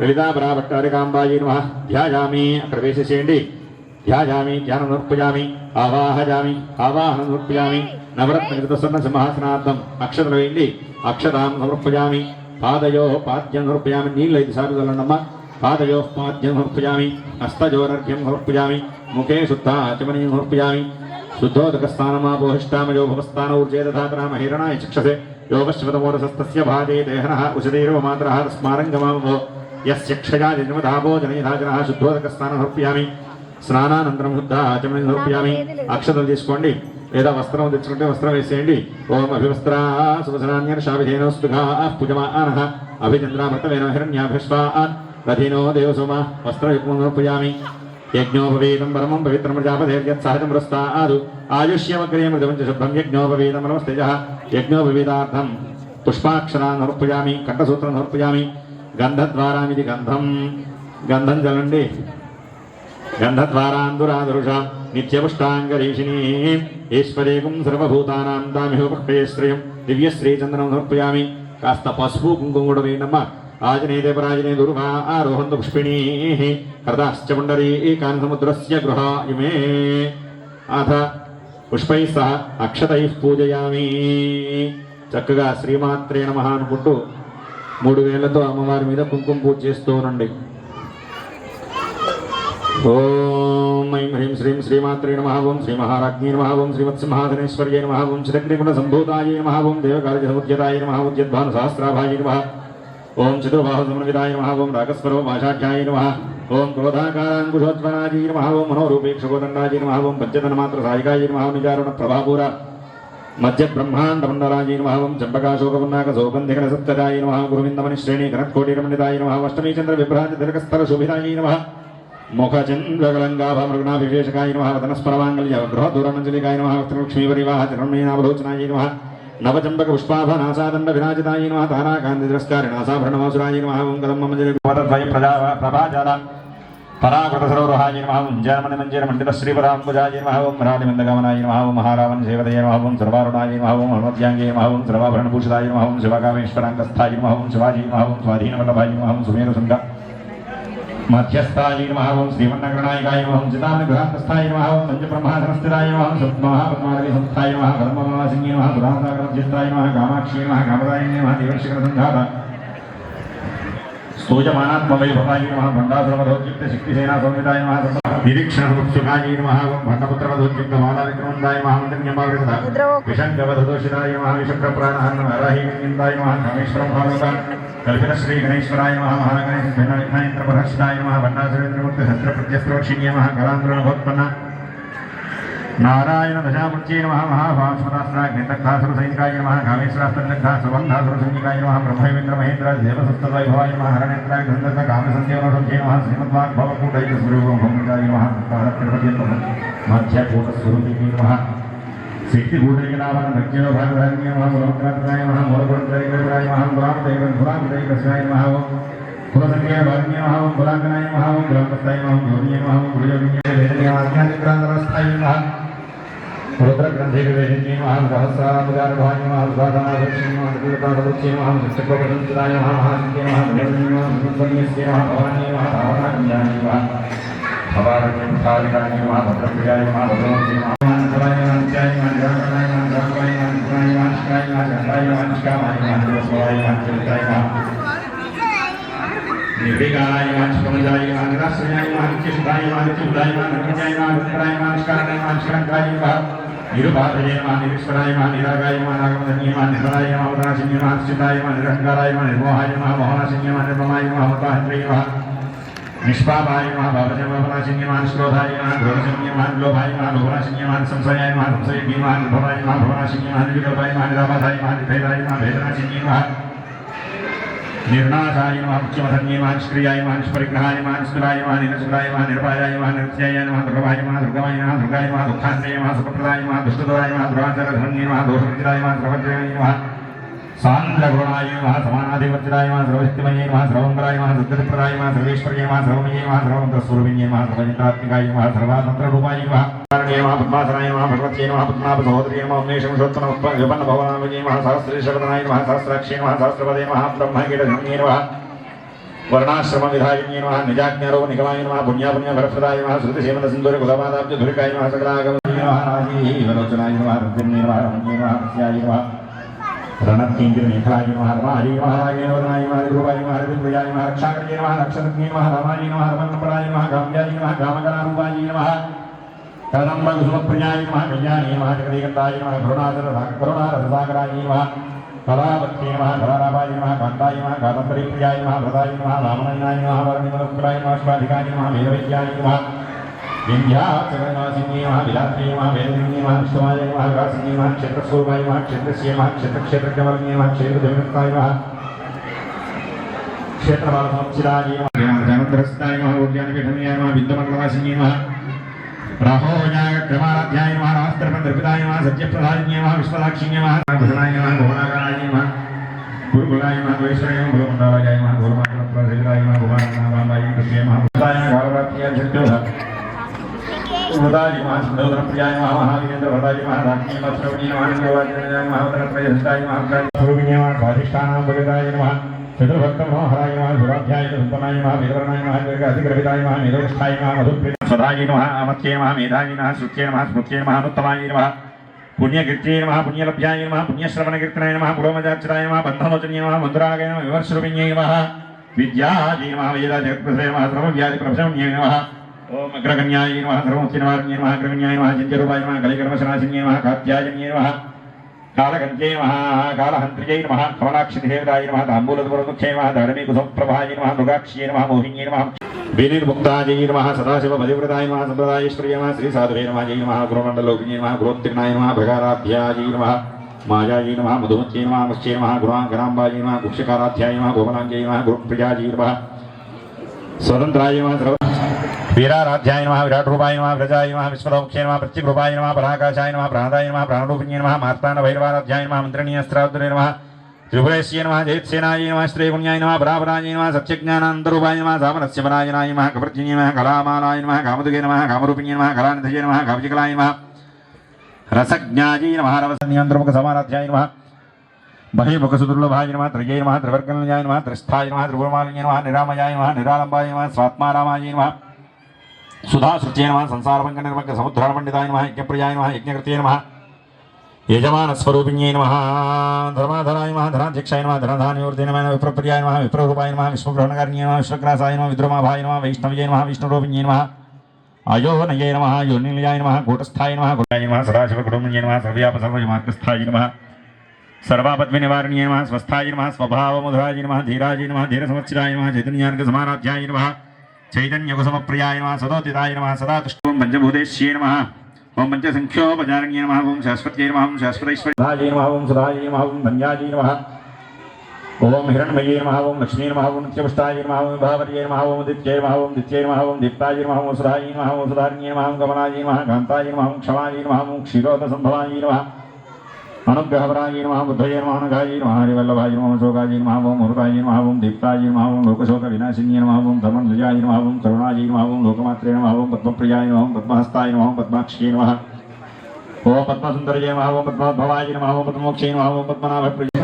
లలితాపరా భట్టారికాంబాయి నమః. ధ్యాయామి. అక్కడ వేసేసేయండి. ధ్యాయామి ధ్యానం సమర్పయామి. ఆవాహయామి ఆవాహనం సమర్పయామి. నవరత్నకృత స్వర్ణ సింహాసనార్థం అక్షతలు వేయండి. అక్షతాం సమర్పయామి. పాదయో పాద్యం సమర్పయామి. నీళ్ళు 5 సార్లు చల్లనమ్మ. పాదయో పాద్యం సమర్పయామి. హస్తజోరర్ఘ్యం సమర్పయామి. ముఖే శుద్ధాచమనీయం సమర్పయామి. శుద్ధోదకస్థానమాపోహిష్టామయో భవస్థాన ఊర్జేదధాతనామ హిరణాయ చక్షసే యోగశ్వతమోరసస్తస్య భాజే దేహనః ఉషదేవ మాతరః స్మారంగమామో యస్య క్షయా జన్మధాపో జనయధాజనః శుద్ధోదకస్థానం సమర్పయామి. స్నానానంతరం శుద్ధాచమనీయం సమర్పయామి. అక్షతలు తీసుకోండి. లేదా వస్త్రం తెచ్చుకుంటే వస్త్రం వేసేయండి. ఓం అభివస్త్రా సువసనాన్యర్షాభిధేనోస్తుఘా పూజమానః అభిచంద్రామృతవేన హిరణ్యాభిష్వాన్ రథీనో దేవసోమ వస్త్రయుగ్మం సమర్పయామి. యజ్ఞోపవీతం పరమం పవిత్రం ప్రజాపతేర్యత్ సహజం పురస్తాదు ఆయుష్యమగ్రే మృతమంచ శుభ్రం యజ్ఞోపవీతం నమస్తేజః. యజ్ఞోపవీతార్థం పుష్పాక్షరాన్ని సమర్పయామి. కంఠసూత్రం సమర్పయామి. గంధద్వారామిది గంధం. గంధం చల్లండి. గంధద్వారాందురాదరుషాం నిత్యపుష్టాంగరీషిణీ ఈశ్వరేకం సర్వభూతానాం దామిహోపక్షయశ్రయం దివ్యశ్రీచందనం సమర్పయామి. కాస్త పసుపు కుంకుమ కూడా వేయండమ్మా. ఆజనేదే పరాజనే దుర్వా ఆరోహంతు పుష్పిణీ హృదాశ్చ పుండరీకాన్ సముద్రస్య గృహ ఇమే. అథ పుష్పైః సహ అక్షతైః పూజయామి. చక్కగా శ్రీమాత్రే నమః అనుకుంటూ 3 వేళ్లతో అమ్మవారి మీద కుంకుమ పూజ చేస్తూ ఉండండి. ఓం ఐం హ్రీం శ్రీం శ్రీమాత్రే నమః. ఓం శ్రీ మహారాజ్ఞే నమః. ఓం శ్రీమత్సింహాసనేశ్వర్యై నమః. ఓం చిదగ్నిగుణ సంభూతాయై నమః. ఓం దేవకార్య సముద్యతాయ నమః. ఓం ఉద్యద్భాను సహస్రాభాయై నమః. ఓం చతుర్బాహు సమన్వితాయ నమః. ఓం రాగస్వరో భాషాఢ్యాయ నమః. ఓం క్రోధాకారాంకుశోజ్వలాజీ నమః. ఓం మనోరూపేక్షకోదండాజీ నమః. ఓం పంచతన్మాత్ర సాయికాయ నమః. నిజారుణ ప్రభాపూర మధ్య బ్రహ్మాండ మండలాజీ నమః. ఓం చంపకాశోకపున్నాక సౌగంధికర సప్తజాయ నమః. గురువిందమని శ్రేణి కనత్కోటిరమణితాయ నమః. అష్టమీ చంద్ర విభ్రాంత తిలకస్థల శోభితాయ నమః. ముఖచంద్రగలంగాభమృగణాభిషేషకాయ నమః. వదనస్పరమాంగళ్య గృహదూరమంజలికాయ నమః. వక్త్రలక్ష్మీపరివాహ తిరుమణీనాభలోచనాయ నమః. నవచంపక పుష్పాభనాసాదండ విరాజితాయ నమః. తారాకాంతి తిరస్కారిణాసాభరణమాసురాయ నమః. ఓం కదంబమంజలి పదద్వయ ప్రభాజాల పరాకృత సరోరుహాయ నమః. ఓం జనమణి మంజర మండిత శ్రీపరాంబుజాయ నమః. ఓం రాజమందగమనాయ నమః. ఓం మహారావణ సేవదయ నమః. ఓం సర్వారుణాయ నమః. ఓం హనుమద్యాంగే నమః. ఓం సర్వాభరణభూషితాయ నమః. ఓం శివకామేశ్వరాంగస్థాయ నమః. ఓం శివాజీ నమః. ఓం స్వాధీనవల్లభాయ నమః. ఓం సుమేరుశృంగ మధ్యస్థాయ నమః. ఓం శ్రీమన్నగణనాయకాయ నమః. ఓం చిదామణిగృహాంతస్థాయ నమః. ఓం పంచబ్రహ్మాసనస్థితాయ నమః. ఓం సప్తమహాపద్మావతి సంస్థాయ నమః. కర్మమలాసింగే నమః. సుధాసాగరధ్యస్థాయ నమః. కామాక్షి నమః. కామదాయిని నమః. దేవర్షిఖర సంఘాత స్తూయమానాత్మవైభవాయ నమః. భండాసురవధోద్యుక్త శక్తిసేనా సంవితాయ నమః. నిరీక్షణముత్సుకాయ నమః. ఓం భండపుత్రవధోద్యుక్త మాలావిక్రమందాయ నమః. మంత్రన్యమావృత విషంగవధదోషితాయ నమః. విషక్రప్రాణహరణ నరహీనందాయ నమః. కామేశ్వరం భాగవత కల్పిత శ్రీ గణేశ్వరాయ నమః. మహాగణేశ భిన్నవిఘ్నేంద్రపరక్షితాయ నమః. భండాసురేంద్రమూర్తి సత్రప్రత్యస్త్రోక్షిణ్యే నమః. కళాంధ్రనభోత్పన్న నారాయణ దశాముచ్యే నమః. మహాభాస్వదాస్త్రాగ్నిదగ్ధాసుర సైనికాయ నమః. కామేశ్వరాస్త్రదగ్ధా సుబంధాసుర సైనికాయ నమః. బ్రహ్మేంద్ర మహేంద్ర దేవసప్తవైభవాయ నమః. హరణేంద్రాయ గంధక కామసంధ్యోనసంధ్యే నమః. శ్రీమద్వాగ్భవకూటైక స్వరూపం భౌమికాయ నమః. మధ్యకూటస్వరూపిణీ నమః. శక్తికూటైకనామన దక్షిణ భాగధాన్య నమః. మూలమంత్రాయ నమః. మూలగుణత్రైకరాయ నమః. పురాణదైకస్వాయ నమః. కులసంఖ్యాయ భాగ్య నమః. ఓం కులాంగనాయ నమః. ఓం కులాంగస్థాయ నమః. యోగియ నమః. గురుయోగిన్య వేదనీయ ఆజ్ఞానిగ్రాంతరస్థాయ నమః. రుద్రగ్రంథిక వేదిన్య నమః. సహస్రారామజారభాయ నమః. సుధాధనాదక్షిణ నమః. శ్రీలతాదక్షిణ నమః. సత్యప్రపదంతురాయ నమః. మహాసిద్ధ్య నమః. దేవనీయ నమః. సుసన్యస్య నమః. భవానీ నమః. భావనాజ్ఞాని నమః. భవారజ్ఞాని నమః. భద్రప్రియాయ నమః. భద్రమూర్తి నమః. భద్రాయ నమః. నిత్యాయ నమః. నిరాకరణాయ నమః. నిరాకరాయ నమః. నిత్యాయ నమః. నిష్కాయ నమః. చంద్రాయ నమః. నిష్కామాయ నమః. నిరస్వాయ నమః. చరిత్రాయ నమః. నిర్వికారాయ నమః. చిత్తమంజాయ నమః. నిరాశ్రయాయ నమః. నిత్యశుద్ధాయ నమః. నిత్యబుద్ధాయ నమః. నిర్విజయాయ నమః. నిత్యరాయ నమః. నిష్కారణాయ నమః. నిష్కలంకాయ నమః. నిరుపాధయే నమః. నిరీశ్వరాయ నమః. నిరాగాయ నమః. నాగమధన్యే నమః. నిధరాయ నమః. ఉదరాశిన్యే నమః. నిశ్చితాయ నమః. నిరహంకారాయ నమః. నిర్మోహాయ నమః. మోహనాశిన్యే నమః. నిర్మమాయ నమః. మతాహంత్రయ నమః. నిష్పాపాయ నమః. భావజమోహనాశిన్యే నమః. నిష్క్రోధాయ నమః. క్రోధశిన్యే నమః. లోభాయ నమః. లోభనాశిన్యే నమః. సంశయాయ నమః. సంశయజ్ఞే నమః. నిర్భవాయ నమః. భవనాశిన్యే నమః. నిర్వికల్పాయ నమః. నిరాబాధాయ నమః. నిర్భేదాయ నమః. భేదనాశిన్యే నమః. నిర్నాశాయ నమః. ముఖ్యమధన్యే నమః. నిష్క్రియాయ నమః. నిష్పరిగ్రహాయ నమః. నిష్ఠురాయ నమః. నిరసురాయ నమః. నిర్భయాయ నమః. నిత్యాయ నమః. దుర్గమాయ నమః. దుర్గమాయ నమః. దుర్గాయ నమః. దుఃఖాంతయ నమః. సుఖప్రదాయ నమః. దుష్టదరాయ నమః. దురాచారధన్యే నమః. దోషవిద్రాయ నమః. ద్రవజ్రయాయ నమః. సాంద్రగుణాయ నమః. సమానాధిపత్యాయ నమః. సర్వశక్తిమయే నమః. సర్వమంగళాయ నమః. దుర్గతిప్రదాయ నమః. సర్వేశ్వర్యే నమః. సర్వమయే నమః. సర్వమంత్రస్వరూపిణ్యే నమః. సర్వజితాత్మికాయ నమః. సర్వాతంత్రరూపాయ నమః. కారణే నమః. పద్మాసనాయ నమః. భగవత్యే నమః. పద్మాప సహోదర్యే నమః. ఉన్మేషముషోత్తమ విపన్న భవనామయే నమః. సహస్రేశవదనాయ నమః. సహస్రాక్షే నమః. సహస్రపదే నమః. బ్రహ్మకీటధన్యే నమః. వర్ణాశ్రమ విధాయిన్యే నమః. నిజాజ్ఞారో నిగమాయ నమః. పుణ్యాపుణ్య వరప్రదాయ నమః. శృతిసేవన సింధూర కులపాదాబ్జ ధురికాయ నమః. సకలాగమనీయ నమః. రాజీవలోచనాయ నమః. రుద్రన్యే నమః. రమణీయ నమః. హస్యాయ నమః. రణత్కేంద్రనేత్రాయ నమః. రమాయ నమః. రాగేనవదనాయ నమః. రూపాయ నమః. రవిప్రియాయ నమః. రక్షాకర్యే నమః. రక్షరత్నే నమః. రామాయ నమః. రమణపరాయ నమః. కామ్యాయ నమః. కామకరారూపాయ నమః. కదంబకుసుమప్రియాయ నమః. కళ్యాణే నమః. జగదీకంతాయ నమః. కరుణారససాగరాయ నమః. కళావత్తే నమః. కళారాపాయ నమః. కాంతాయ నమః. కాదంబరీప్రియాయ నమః. వ్రతాయ నమః. రామనయనాయ నమః. వరణిమలపుత్రాయ నమః. శుభాధికాయ నమః. వేదవిద్యాయ నమః. వింధ్యాచలనివాసిన్యే నమః. విలాత్రే నమః. వేదవిన్యే నమః. విష్ణువాయ నమః. విలాసిన్యే నమః. క్షేత్రస్వరూపాయ నమః. క్షేత్రస్యే నమః. క్షేత్రక్షేత్రజ్ఞవర్ణ్యే నమః. క్షేత్రదేవనత్తాయ నమః. క్షేత్రబాలసంస్థితాయ నమః. జ్ఞానోద్ధరస్థాయ నమః. ఉద్యానపీఠమయాయ నమః. విద్యమండలవాసిన్యే నమః. రాహోజాగ్రమారాధ్యాయ నమః. రాస్త్రపంద్రపితాయ నమః. సత్యప్రదాయిన్యే నమః. విశ్వదాక్షిణ్యే నమః. భుజనాయ నమః. భువనాకారాయ నమః. గురుకులాయ నమః. గురేశ్వరాయ నమః. గురుమండలాయ నమః. గురుమాతృప్రసేవితాయ నమః. భువనాయ కృష్ణే నమః. భుతాయ గారవాక్యాయ జగద్యోధ ఉదాయ నమః. సుందరప్రియాయ నమః. మహావీరేంద్ర భదాయ నమః. రాజ్ఞే నమః. శ్రవణీయ నమః. నివాజనాయ నమః. ఉత్తరప్రదేశాయ నమః. స్వరూపిణ్యే నమః. స్వాధిష్ఠానాం భగదాయ నమః. చతుర్భక్త మనోహరాయ నమః. సురాధ్యాయ సంపన్నాయ నమः. వీరవర్ణాయ నమः. అధిగ్రహితాయ నమः. మేధోష్ఠాయ నమः. మధుప్రియ स्वधाय नमः अमर्त्ये नमः मेधाय नमः श्रुत्ये नमः स्मृत्ये नमः अनुत्तमाय नमः पुण्यकीर्त्ये नमः पुण्यलभ्याय नमः पुण्यश्रवणकीर्तनाय नमः पुरोमजार्चिताय नमः बन्धमोचन्ये नमः मधुरागाय नमः विवर्षरूपिण्यै नमः विद्यायै नमः वेदाजगत्प्रभवे नमः सर्वव्याधिप्रभशमन्यै नमः ओम अग्रगण्याय नमः सर्वमुक्तिनिवारण्ये नमः अग्रगण्याय नमः जन्यरूपाय नमः कलिकर्मशनाशिन्ये नमः कात्यायन्ये नमः कालगन्त्यै नमः कालहन्त्र्यै नमः कमलाक्षिदेवताय नमः ताम्बूलदुर्मुख्यै नमः धरणीकुसुमप्रभाय नमः मृगाक्ष्यै नमः मोहिन्यै नमः वीनिर्मुक्तायै नमः सदाशिवपतिव्रताय नमः सम्प्रदायेश्वर्यै नमः श्रीसाधुवे नमः जय नमः गुरुमण्डलोकिन्यै नमः गुरोत्तीर्णाय नमः भगाराध्यायै नमः मायायै नमः मधुमत्यै नमः मत्स्यै नमः गुणाङ्गनाम्बायै नमः कुक्षकाराध्याय नमः गोमलाङ्ग्यै नमः गुरुप्रियायै नमः स्वतन्त्राय नमः वीराराध्याय नमः विराटरूपाय नमः व्रजाय नमः विश्वलोक्ष्ये नमः प्रत्यग्रूपाय नमः पराकाशाय नमः प्राणादाय नमः प्राणरूपिण्ये नमः मार्ताण्डभैरवाराध्याय नमः मन्त्रिणीयस्त्रावदने नमः त्रिपुरेश्ये नमः जयत्सेनाय नमः श्रीपुण्याय नमः परापराय नमः सत्यज्ञानान्तरूपाय नमः सामरस्य परायणाय नमः कपर्जिन्ये नमः कलामालाय नमः कामदुगे नमः कामरूपिण्ये नमः कलानिधये नमः काव्यकलाय नमः रसज्ञायै नमः रवसनियन्त्रमुखसमाराध्याय नमः बहिर्मुखसुदुर्लभाय नमः त्रय्यै नमः त्रिवर्गलयाय नमः त्रिस्थाय नमः त्रिपुरमालिन्ये नमः निरामयाय नमः निरालम्बाय नमः स्वात्मारामाय नमः सुधाश्रुत्ये नमः संसारभङ्गनिर्भङ्गसमुद्धारपण्डिताय नमः यज्ञप्रियाय नमः यज्ञकृत्ये नमः यजमानस्वरूपिण्यै नमः धर्माधराय नमः धनाध्यक्षाय नमः धनधान्यवर्धे नमः विप्रप्रियाय नमः विप्ररूपाय नमः विश्वग्रहणकारिण्ये नमः विश्वग्रासाय नमः विद्रुमाभाय नमः वैष्णव्यै नमः विष्णुरूपिण्ये नमः अयोनये नमः योनिलयाय नमः कूटस्थाय नमः गुणाय नमः सदाशिवकुटुम्बन्ये नमः सर्व्यापसर्वमार्गस्थाय नमः सर्वापद्विनिवारण्ये नमः स्वस्थाय नमः स्वभावमधुराय नमः धीराय नमः धीरसमर्चिताय नमः चैतन्यार्गसमाराध्याय नमः चैतन्यकुसुमप्रियाय नमः सदोदिताय नमः सदा तुष्टों पंचभूतेश्ये नमः ओम पंचसंख्योपचारिण्ये नमः ओम शाश्वत्यै नमः ओम शाश्वतैश्वर्याय नमः ओम सुधायै नमः ओम धन्यायै नमः ओम हिरण्मये नमः ओम लक्ष्मी नमः ओम नित्यपुष्टाय नमः ओम विभावर्ये नमः ओम दित्यै नमः ओम दित्यै नमः ओम दीप्ताय नमः ओम सुधायै नमः ओम सुधारिण्ये नमः ओम कमलायै नमः कान्तायै नमः ओम क्षमायै नमः ओम क्षीरोदसम्भवायै नमः अनुग्रहपराय नमः बुद्धये नमः अनघायै नमः हरिवल्लभाय नमः शोकायै नमः ओम अमृताय नमः ओम दीप्ताय नमः ओम लोकशोकविनाशिन्ये नमः ओम धर्मनुजाय नमः ओम करुणायै नमः ओम लोकमात्रे नमः ओम पद्मप्रियाय नमः ओम पद्महस्ताय नमः ओम पद्माक्ष्यै नमः ओम पद्मसुन्दर्ये नमः ओम पद्मोद्भवाय नमः ओम पद्मोक्षये नमः ओम पद्मनाभप्रियाय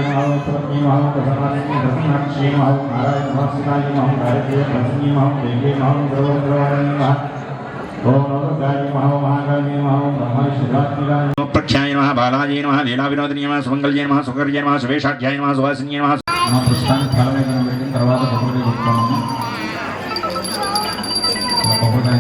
नमः ओम पद्मप्रियाय नमः ओम पद्मनाभप्रियाय नमः ओम नारायण नमस्ताय नमः ओम गायत्र्यै प्रसन्ने नमः ओम देव्यै नमः ओम द्रवद्रवाय नमः ओम नवगाय नमः ओम महागाय नमः ओम ब्रह्मविष्णुरात्मिकाय प्रख्याय नमः बालाय नमः लीलाविनोदिन्ये नमः सुमंगल्ये नमः सुकर्ये नमः सुवेशाढ्याय नमः सुवासिन्ये नमः नमः पुष्पान् फलమే కనబడిన తర్వాత కొబ్బరి కొట్టుకోమను కొబ్బరికాయ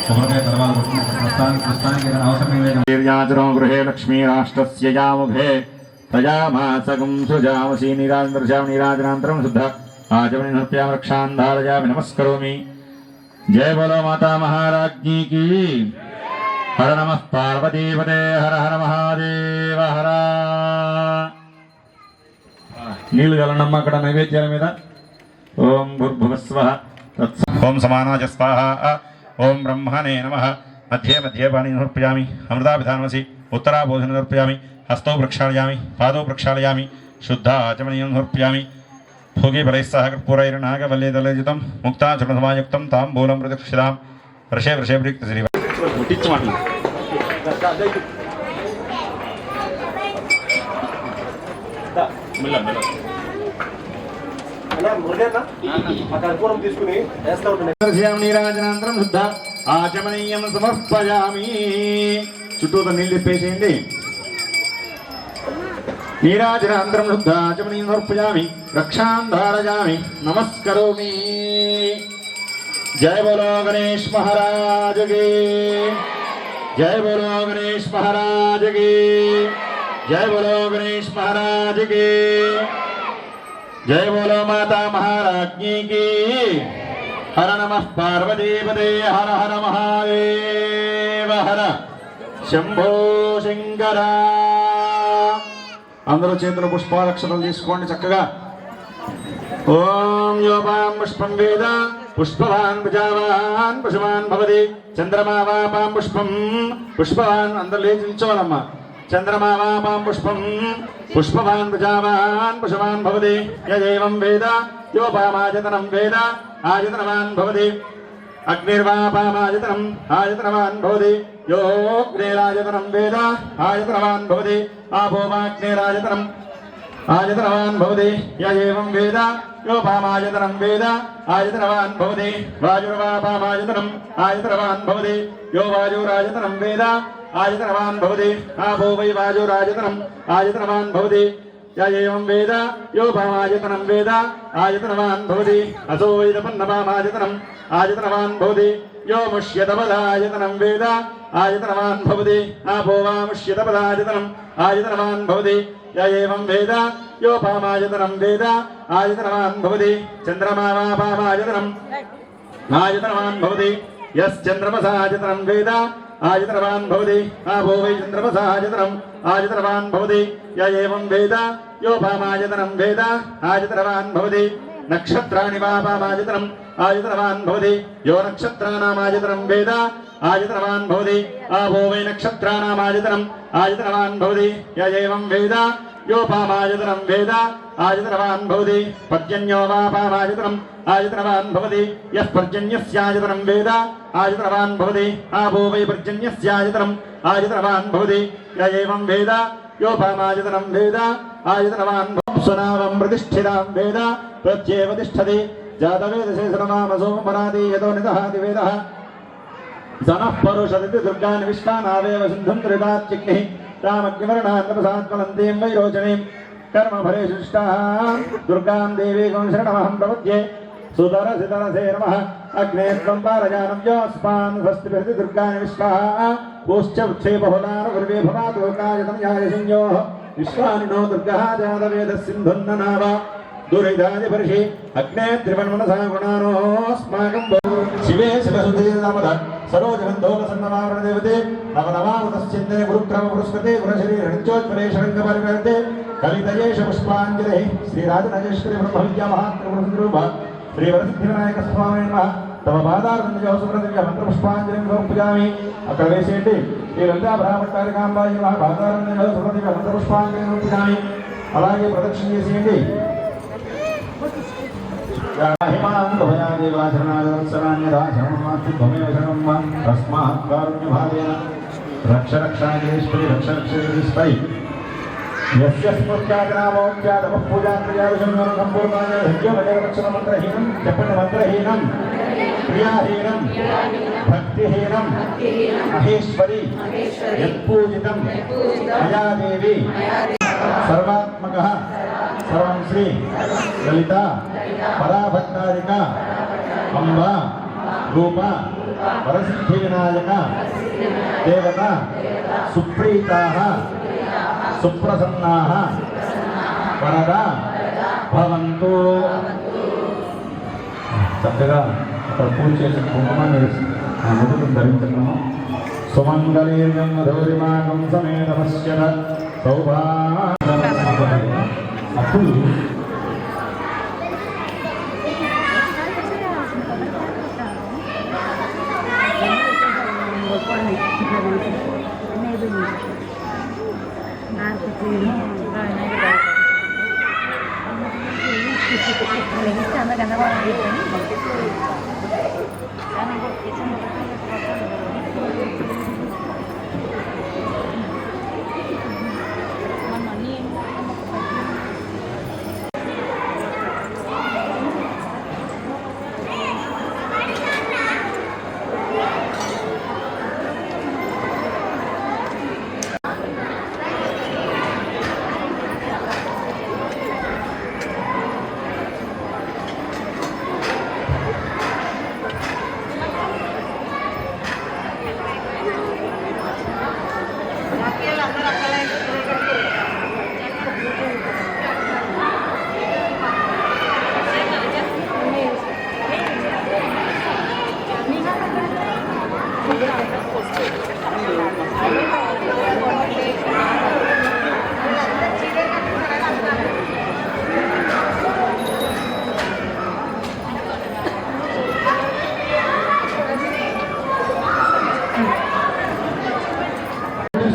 కొబ్బరికాయ తర్వాత కొట్టుకుంటాం పుష్పానికి అవసరం లేదు వీర్యాచరో గృహే లక్ష్మీ రాష్ట్రస్య యాముఖే ప్రజామాసగం సృజామసి నిరాజనదర్శాం నిరాజనాంతరం శుద్ధ आजमनि नृत्याम रक्षान्धारयामि नमस्करोमि जय बोलो माता महाराज्ञी की हर नमः पार्वतीपते हर हर महादेव हर नीलु जलनम्म अक्कड नैवेद्याल मीद ओम भूर्भुवस्वः ओम समानाय स्वाहा ओम ब्रह्मणे नमः मध्ये मध्ये पाणि समर्पयामि अमृताभिधानमसि उत्तराबोधनं समर्पयामि हस्तौ प्रक्षालयामि पादौ प्रक्षालयामि शुद्ध आचमनीयं समर्पयामि भोगे बलैस्सह कर्पूरैर्नागवल्लीदलयुतं मुक्ताचरणसमायुक्तं ताम्बूलं प्रदक्षिणां वृषे वृषे प्रीक्तश्री నీరాజనాంతరం శుద్ధ ఆచమనీయం సమర్పయామి చుట్టూతో నీళ్ళు తిప్పేసేయండి నీరాజనాంతరం శుద్ధ ఆచమనీయం సమర్పయామి रक्षान्धारयामि नमस्करोमि जय बोलो गणेश महाराज की जय बोलो गणेश महाराज की जय बोलो गणेश महाराज की जय बोलो माता महाराज्ञी की हर नमः पार्वतीपते हर हर महादेव हर शंभो शंकर अंदर చేతుల పుష్పాలక్షతలు తీసుకోండి చక్కగా ओम योपां पुष्पं वेद पुष्पवान् प्रजावान् पशुमान् भवति चंद्रमा वापां पुष्पं पुष्पवान् अंदर लेచి నిల్చోవాలమ్మా चंद्रमा वापां पुष्पं पुष्पवान् प्रजावान् पशुमान् भवति यदेवं वेद योपामायतनं वेद आयतनवान् भवति अग्निर्वापामायतनं आयतनवान् भवति योऽग्निरायतनं वेद आयतनवान् भवति आपोवाग्निरायतनं आयतनवान् भवति य एवं वेद योपामायतनं वेद आयतनवान् भवति वायुर्वापामायतनम् आयतनवान् भवति यो वायुरायतनं वेद आयतनवान् भवति आपो वै वायुरायतनम् आयतनवान् भवति य एवं वेद योपामायतनं वेद आयतनवान् भवति असो वैदपन्नपामायतनम् आयतनवान् भवति यो मुष्यतपदायतनं वेद आयतनवान् भवति आपो वा मुष्यतपदायतनम् आयतनवान् भवति य एवं वेद योपामायतनं वेद आयतनवान् भवति चन्द्रमा वा पामायतनम् आयतनवान् भवति यश्चन्द्रमसायतनं वेद आयतनवान् भवति आपो वै चन्द्रमसायतनम् आयतनवान् भवति य एवं वेद योपामायतनं वेद आयतनवान् भवति नक्षत्राणि वा पामायतनम् आयतनवान् भवति यो नक्षत्राणामायतनं वेद आयतनवान् भवति आपो वै नक्षत्राणामायतनम् आयतनवान् भवति य एवं वेद योपामायतनं वेद आयतनवान् भवति पर्जन्यो वा पामायतनम् आयतनवान् भवति यः पर्जन्यस्यायतनं वेद आयतनवान् भवति आपो वै पर्जन्यस्यायतनम् आयतनवान् भवति य एवं वेद योपामायतनं वेद आयतनवान् स्वनामं प्रतिष्ठितां वेद प्रत्येव तिष्ठति जातवेदशेषनामसो मराति यतो निदहाति वेदः जनः परुषदिति दुर्गान् विश्वानावेव सिन्धुं त्रिदाच्चिग्निः रामज्ञवर्णान्तपसात्मलन्तीं वैरोचनीं कर्मफलेषु शिष्टाः दुर्गां देवीं शरणमहं प्रपद्ये सुतरसितरसे नमः अग्ने त्वं पारजानव्योऽस्मान् स्वस्तिभिर्ति दुर्गान् विश्वाः पूश्च वृक्षे बहुलान् गुर्वे भवातु कायतं यायसिंयोः विश्वानिनो दुर्गः जातवेदस्सिन्धुन्ननाव दुरिदादिपर्षि अग्ने त्रिवन्मनसा गुणानोऽस्माकं शिवे शिवसुधीर्नमद सरोजगन्धोलसन्नमावरणदेवते नवनवामृतश्चिन्ते गुरुक्रमपुरस्कृते गुणशरीरनित्योत्परेषरङ्गपरिवर्ते कलितयेष पुष्पाञ्जलिः श्रीराजराजेश्वरी ब्रह्मविद्यामहात्रिपुरसुरूप श्रीवरसिद्धिविनायकस्वामिने नमः तव पादारविन्दयोसुप्रदिव्य मन्त्रपुष्पाञ्जलिं समर्पयामि अక్కడ వేసేయండి ఈ లలితా బ్రాహ్మణకారికాంబాయి నమః పాదారవిन्दయోసుప్రదివ్య మంత్రపుష్పాంజలిం సమర్పయామి అలాగే ప్రదక్షిణ చేసేయండి हिमान् भयादेवाचरणादवत्सरान्यदाचरणमास्ति त्वमेव शरणं मा तस्मात् कारुण्यभावेन रक्ष रक्षादेश्वरि रक्ष रक्षेश्वरि यस्य स्मृत्याग्रामोक्त्यादमः पूजाक्रियाविषम्यं सम्पूर्णाय हृद्योमजरक्षणमन्त्रहीनं जपणमन्त्रहीनं क्रियाहीनं भक्तिहीनं महेश्वरि यत्पूजितं मया देवी सर्वात्मकः सर्वं श्री ललिता पराभट्टारिका अम्बा रूपा वरसिद्धिविनायक देवता सुप्रीताः सुप्रसन्नाः वरदा भवन्तु చక్కగా అక్కడ పూజ చేసిన కుంకుమాన్ని వేసి ఆ నుదులు ధరించడము సుమంగళీర్యం మధురిమాగం సమేతమస్యత సౌభాగ్యం అప్పుడు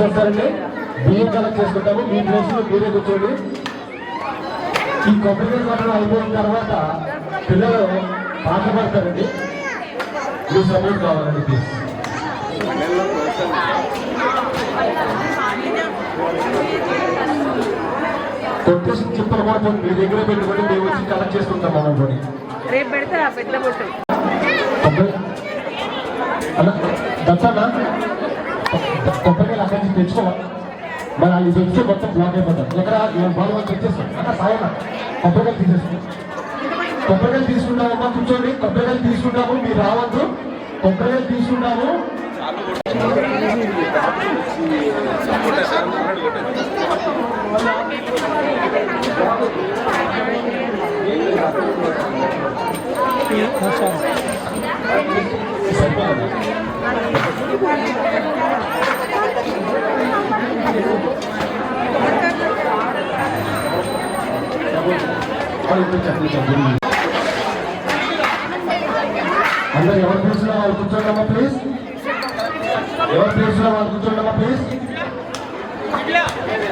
వస్తారండి బియ్యం కలెక్ట్ చేసుకుంటాము మీ ప్లేస్ లో మీరే కూర్చోండి. ఈ కొబ్బరి కట్టడం అయిపోయిన తర్వాత పిల్లలు పాట పడతారండి. మీ సపోర్ట్ కావాలండి ప్లీజ్. కొట్టేసిన చెప్పులు కూడా మీ దగ్గర పెట్టుకొని మేము వచ్చి కలెక్ట్ చేసుకుంటాం మమ్మల్ని. రేపు పెడతా పెద్ద బొట్టు. అన్న దత్తన్నా కొబ్బరికాయలు అక్కడి నుంచి తెచ్చుకోవాలి. మరి అది తెచ్చితే మొత్తం బ్లాక్ అయిపోతాం. ఎక్కడ బాగా తెచ్చేస్తాం అన్న సాయన కొబ్బరికాయలు తీసేస్తాం. కొబ్బరికాయలు తీసుకుంటామమ్మా, కూర్చోండి. కొబ్బరికాయలు తీసుకుంటాము, మీరు రావద్దు. కొబ్బరికాయలు తీసుకుంటాము. అందరూ ఎవరి ప్లేస్లో వాళ్ళు కూర్చోండమ్మా ప్లీజ్. ఎవరి ప్లేస్లో వాళ్ళు కూర్చోండమ్మా ప్లీజ్.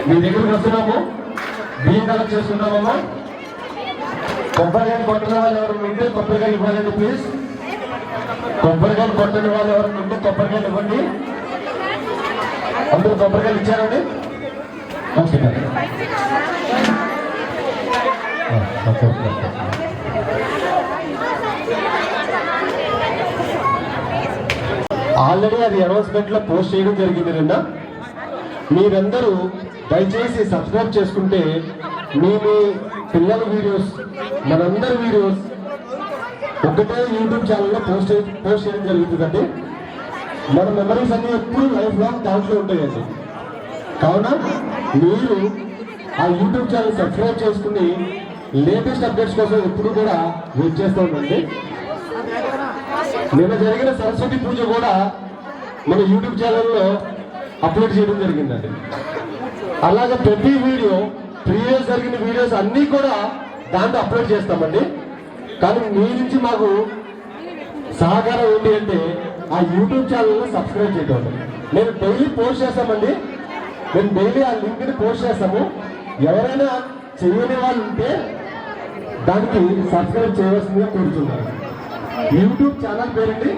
మీ దగ్గరికి వస్తున్నాము, బియ్యం కలెక్ట్ చేసుకుంటామమ్మా. కొబ్బరికాయలు కొట్టిన వాళ్ళు ఎవరు ఉంటే కొబ్బరికాయలు ఇవ్వాలండి ప్లీజ్. కొబ్బరికాయలు కొట్టిన వాళ్ళు ఎవరు ఉంటే కొబ్బరికాయలు ఇవ్వండి. అందరూ కొబ్బరికాయలు ఇచ్చారండి. ఆల్రెడీ అది అనౌన్స్మెంట్ లో పోస్ట్ చేయడం జరిగింది నిన్న. మీరందరూ దయచేసి సబ్స్క్రైబ్ చేసుకుంటే మీ పిల్లల వీడియోస్, మనందరి వీడియోస్ ఒకటే యూట్యూబ్ ఛానల్లో పోస్ట్ చేయడం జరుగుతుందండి. మన మెమరీస్ అన్ని ఎప్పుడు లైఫ్ లాంగ్ దాంట్లో ఉంటాయండి. కావున మీరు ఆ యూట్యూబ్ ఛానల్ సబ్స్క్రైబ్ చేసుకుని లేటెస్ట్ అప్డేట్స్ కోసం ఎప్పుడు కూడా వెయిట్ చేస్తూ ఉండండి. నిన్న జరిగిన సరస్వతి పూజ కూడా మన యూట్యూబ్ ఛానల్లో అప్లోడ్ చేయడం జరిగిందండి. అలాగే ప్రతి వీడియో, ప్రీవియస్ జరిగిన వీడియోస్ అన్నీ కూడా దాంట్లో అప్లోడ్ చేస్తామండి. కానీ మీ నుంచి మాకు సహకారం ఏంటి అంటే ఆ యూట్యూబ్ ఛానల్ని సబ్స్క్రైబ్ చేయడం. నేను డైలీ పోస్ట్ చేస్తామండి. మేము డైలీ ఆ లింక్ని పోస్ట్ చేస్తాము. ఎవరైనా చేయని వాళ్ళు ఉంటే దానికి సబ్స్క్రైబ్ చేయవలసిందిగా కోరుతున్నాను. యూట్యూబ్ ఛానల్ పేరండి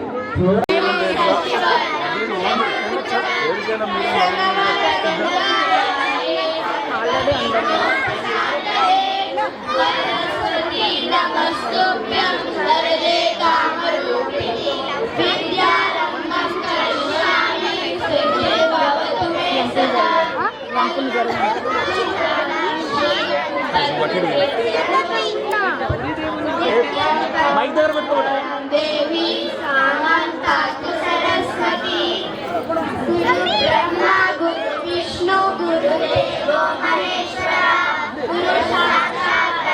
देवी सामंतास्तु सरस्वती ब्रह्मा गुरु विष्णु गुरुदेवो महेश्वरा गुरु साक्षात्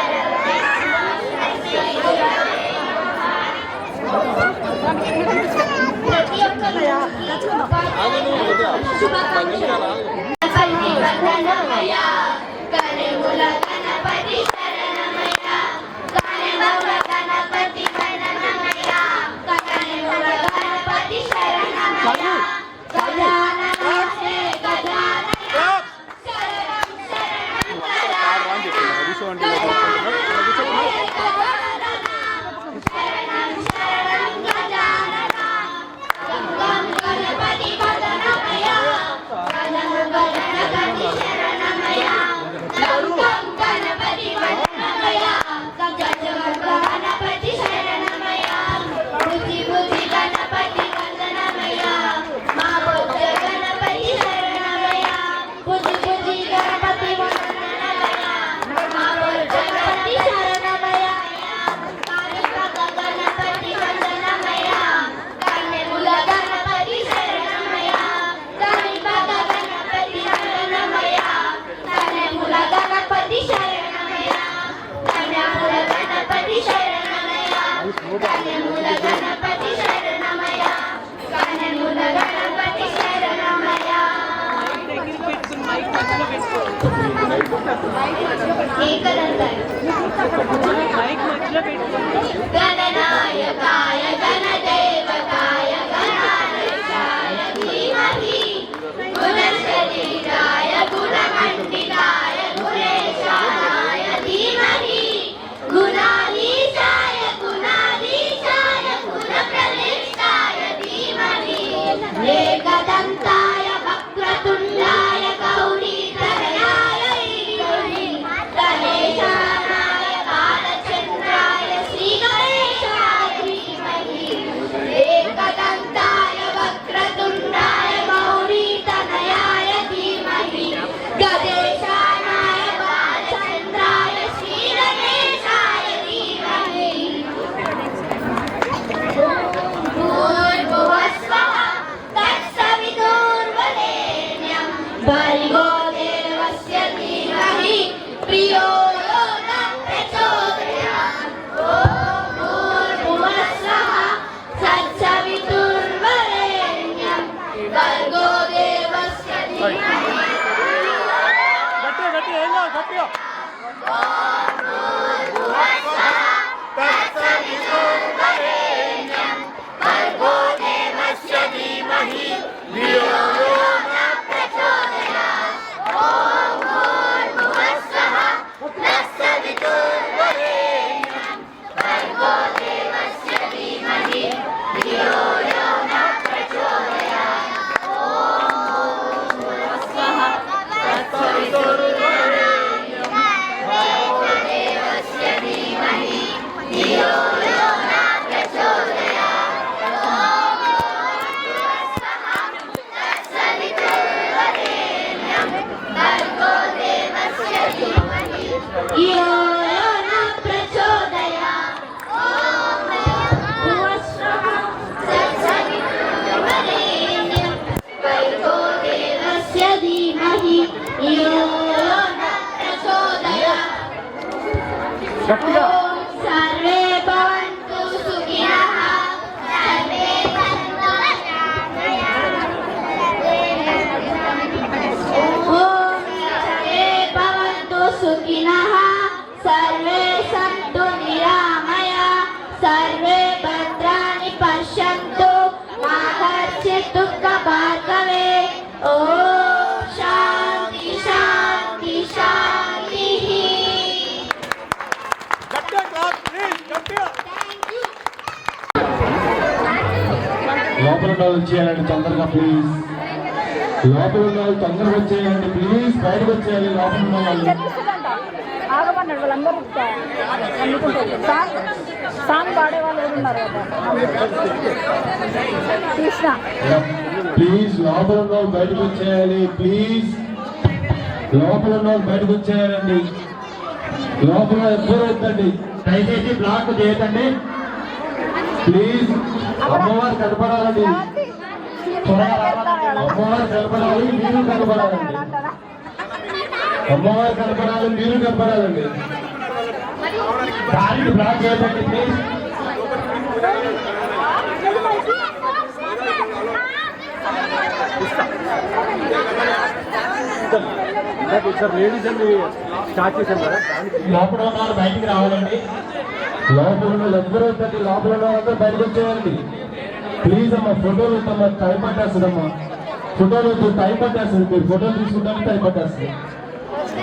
सर्वे भवन्तु सुखिनः सर्वे सन्तु सर्वे भवन्तु सुखिनः सर्वे सन्तु निरामया सर्वे भद्राणि पश्यन्तु मा कश्चित् दुःखभाग्भवे ॐ शान्ति शान्ति शान्तिः లోపల ఉన్న వాళ్ళు వచ్చేయాలండి తొందరగా ప్లీజ్. లోపల ఉన్న వాళ్ళు తొందరగా వచ్చేయాలండి ప్లీజ్. బయటకు వచ్చేయాలి లోపల ఉన్న వాళ్ళు. ఆగమన్నాడు వాళ్ళందరూ సాంగ్ పాడే వాళ్ళు కూడా ఉన్నారు కదా కృష్ణ. ప్లీజ్ లోపల ఉన్న వాళ్ళు బయటకు వచ్చేయాలి ప్లీజ్. లోపల ఉన్న వాళ్ళు బయటకు వచ్చేయాలండి. లోపల ఎవ్వరు వద్దండి, దయచేసి బ్లాక్ చేయకండి ప్లీజ్. అమ్మవారు కనపడాలండి, అమ్మవారు కనపడాలి, మీరు కనపడాలండి. అమ్మవారు కనపడాలి, మీరు కనపడాలండి. దారిని బ్లాక్ చేయకండి ప్లీజ్. లోపల ఉన్న వాళ్ళు బయటికి రావాలండి. లోపల ఉన్న వాళ్ళు ఎవ్వరు వద్దండి, లోపల ఉన్న వాళ్ళందరూ బయటకు వచ్చేయండి ప్లీజ్. అమ్మా ఫోటోలు వద్దమ్మా, టైం పట్టేస్తుందమ్మా. ఫోటోలు వద్దు, టైం పట్టేస్తుంది. మీరు ఫోటోలు తీసుకుంటానికి టైం పట్టేస్తుంది.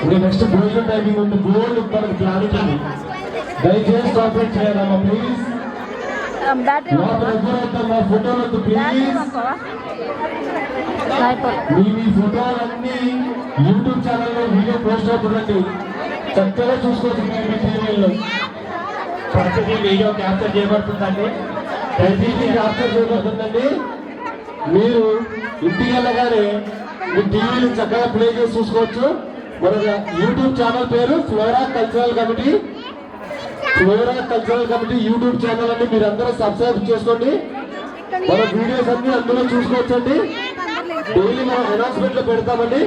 ఇంకా నెక్స్ట్ భోజనం టైమింగ్ ఉంది, బోర్డు మనకు ప్లానింగ్ ఉంది. దయచేసి కోఆపరేట్ చేయాలమ్మా ప్లీజ్. లోపల ఎవ్వరు వద్దమ్మా, ఫోటోలు వద్దు ప్లీజ్. మీ ఫోటోలన్నీ యూట్యూబ్ ఛానల్లో వీడియో పోస్ట్ అవుతుందండి, చక్కగా చూసుకోవచ్చు. మీ టీవీలో ప్రతిదీ వీడియో క్యాప్చర్ చేయబడుతుందండి, ప్రతిదీ క్యాప్చర్ చేయబడుతుందండి. మీరు ఇంటికి వెళ్ళగానే మీ టీవీని చక్కగా ప్లే చేసి చూసుకోవచ్చు. మన యూట్యూబ్ ఛానల్ పేరు flora cultural committee. Flora cultural committee YouTube channel అండి, మీరు అందరూ సబ్స్క్రైబ్ చేసుకోండి. మన వీడియోస్ అన్ని అందులో చూసుకోవచ్చండి. డైలీ మనం అనౌన్స్మెంట్ లో పెడతామండి.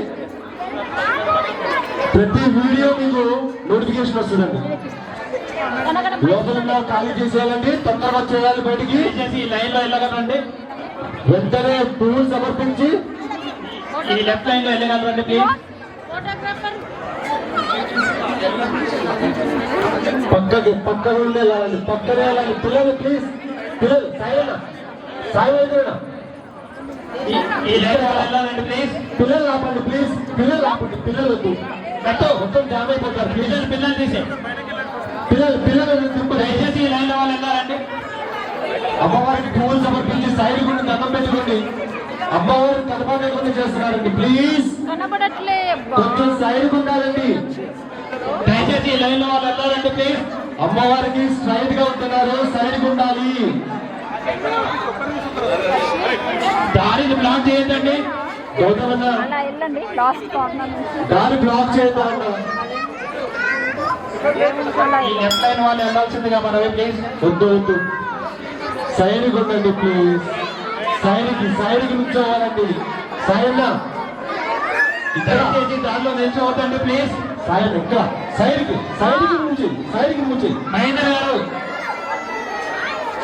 ప్రతి వీడియో మీకు నోటిఫికేషన్ వస్తుందండి. లోపల ఖాళీ చేసేయాలండి, తొందరగా వచ్చేయాలి బయటికి. లైన్ లో వెళ్ళగలండి, వెంటనే పువ్వులు సమర్పించి ఈ లెఫ్ట్ లైన్ లో వెళ్ళగలరండి ప్లీజ్. పక్కన వెళ్ళాలండి, పక్కన వెళ్ళాలి. పిల్లలు ప్లీజ్, పిల్లలు సాయి ఈ లైన్ వెళ్ళాలండి ప్లీజ్. పిల్లలు ఆపండి ప్లీజ్, పిల్లలు ఆపండి. పిల్లలు వద్దు, మొత్తం జామ్ అయిపోతారు. పిల్లలు తీసే పిల్లలు దయచేసి లైన్ లో వాళ్ళు వెళ్ళాలండి. అమ్మవారికి పువ్వులు సమర్పించి సైడ్ కూడా దండం పెట్టుకోండి. అమ్మవారు కనపడకుండా చేస్తున్నారండి ప్లీజ్. కొంచెం సైడ్ ఉండాలండి, దయచేసి లైన్ లో వాళ్ళు వెళ్ళాలండి ప్లీజ్. అమ్మవారికి స్ట్రైట్ గా ఉంటున్నారు, సైడ్ ఉండాలి. దారిని బ్లాక్ చేయొద్దండి. దారి బ్లాక్ చేయొద్దు. ఈ లెఫ్ట్ లైన్ వాళ్ళు వెళ్ళాల్సిందిగా మనవి ప్లీజ్. వద్దు వద్దు, సైడ్కి ఉండండి ప్లీజ్. సైడ్కి నుంచోవాలండి. సైడ్ దయచేసి దారిలో నిల్చోవద్దండి ప్లీజ్. సైడ్ ఇంకా సైడ్కి మూచి మహేంద్ర గారు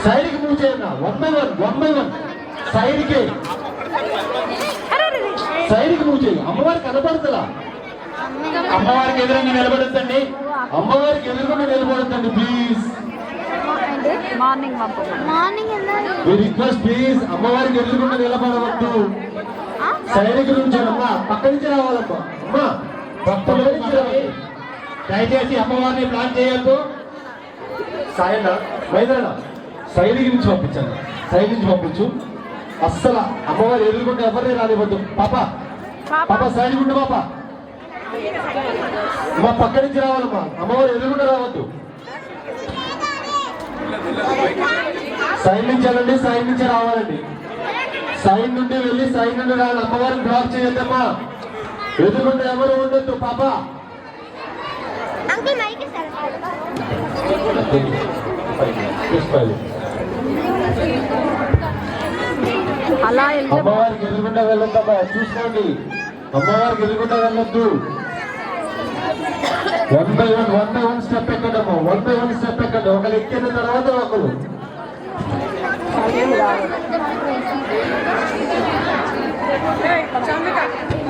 సైడ్కి మూవ్ చేయండి. 1 by 1 సైడ్కి సైడ్కి మూవ్ చేయి. అమ్మవారికి కనపడుతుందా? అమ్మవారికి ఎదురుగా నిలబడద్దండి. అమ్మవారికి ఎదురుగా నిలబడద్దండి ప్లీజ్. Morning request please. అమ్మవారికి ఎదురుకుండా నిలబడవద్దు. సైడ్కి నుంచి అమ్మా పక్క నుంచి రావాలమ్మా. అమ్మా పక్క నుంచి రావాలి. దయచేసి అమ్మవారిని ప్లాన్ చేయొద్దు. సాయన మైదాన సైడ్కి నుంచి పంపించండి. సైడ్ నుంచి పంపించు. అస్సలు అమ్మవారి ఎదురుకుంటే ఎవరిని రానివ్వద్దు. పాప పాప సైడ్ ఉండు. పాప మా పక్క నుంచి రావాలమ్మా. అమ్మవారు ఎదురుకుంటే రావద్దు. సైడ్ నుంచి వెళ్ళండి. సైడ్ నుంచి రావాలండి. సైడ్ నుండి వెళ్ళి సైడ్ నుండి రావాలి. అమ్మవారిని బ్లాక్ చేయొద్దమ్మా. ఎదురుకుంటే ఎవరు ఉండొద్దు. పాప అలా అమ్మవారికి ఎదురుకుండా వెళ్ళొద్దమ్మా. చూసుకోండి. అమ్మవారికి ఎదురుకుండా వెళ్ళొద్దు. 1 by 1 స్టెప్ ఎక్కడమ్మా. 1 by 1 స్టెప్ ఎక్కండి. ఒకరు ఎక్కిన తర్వాత ఒకరు.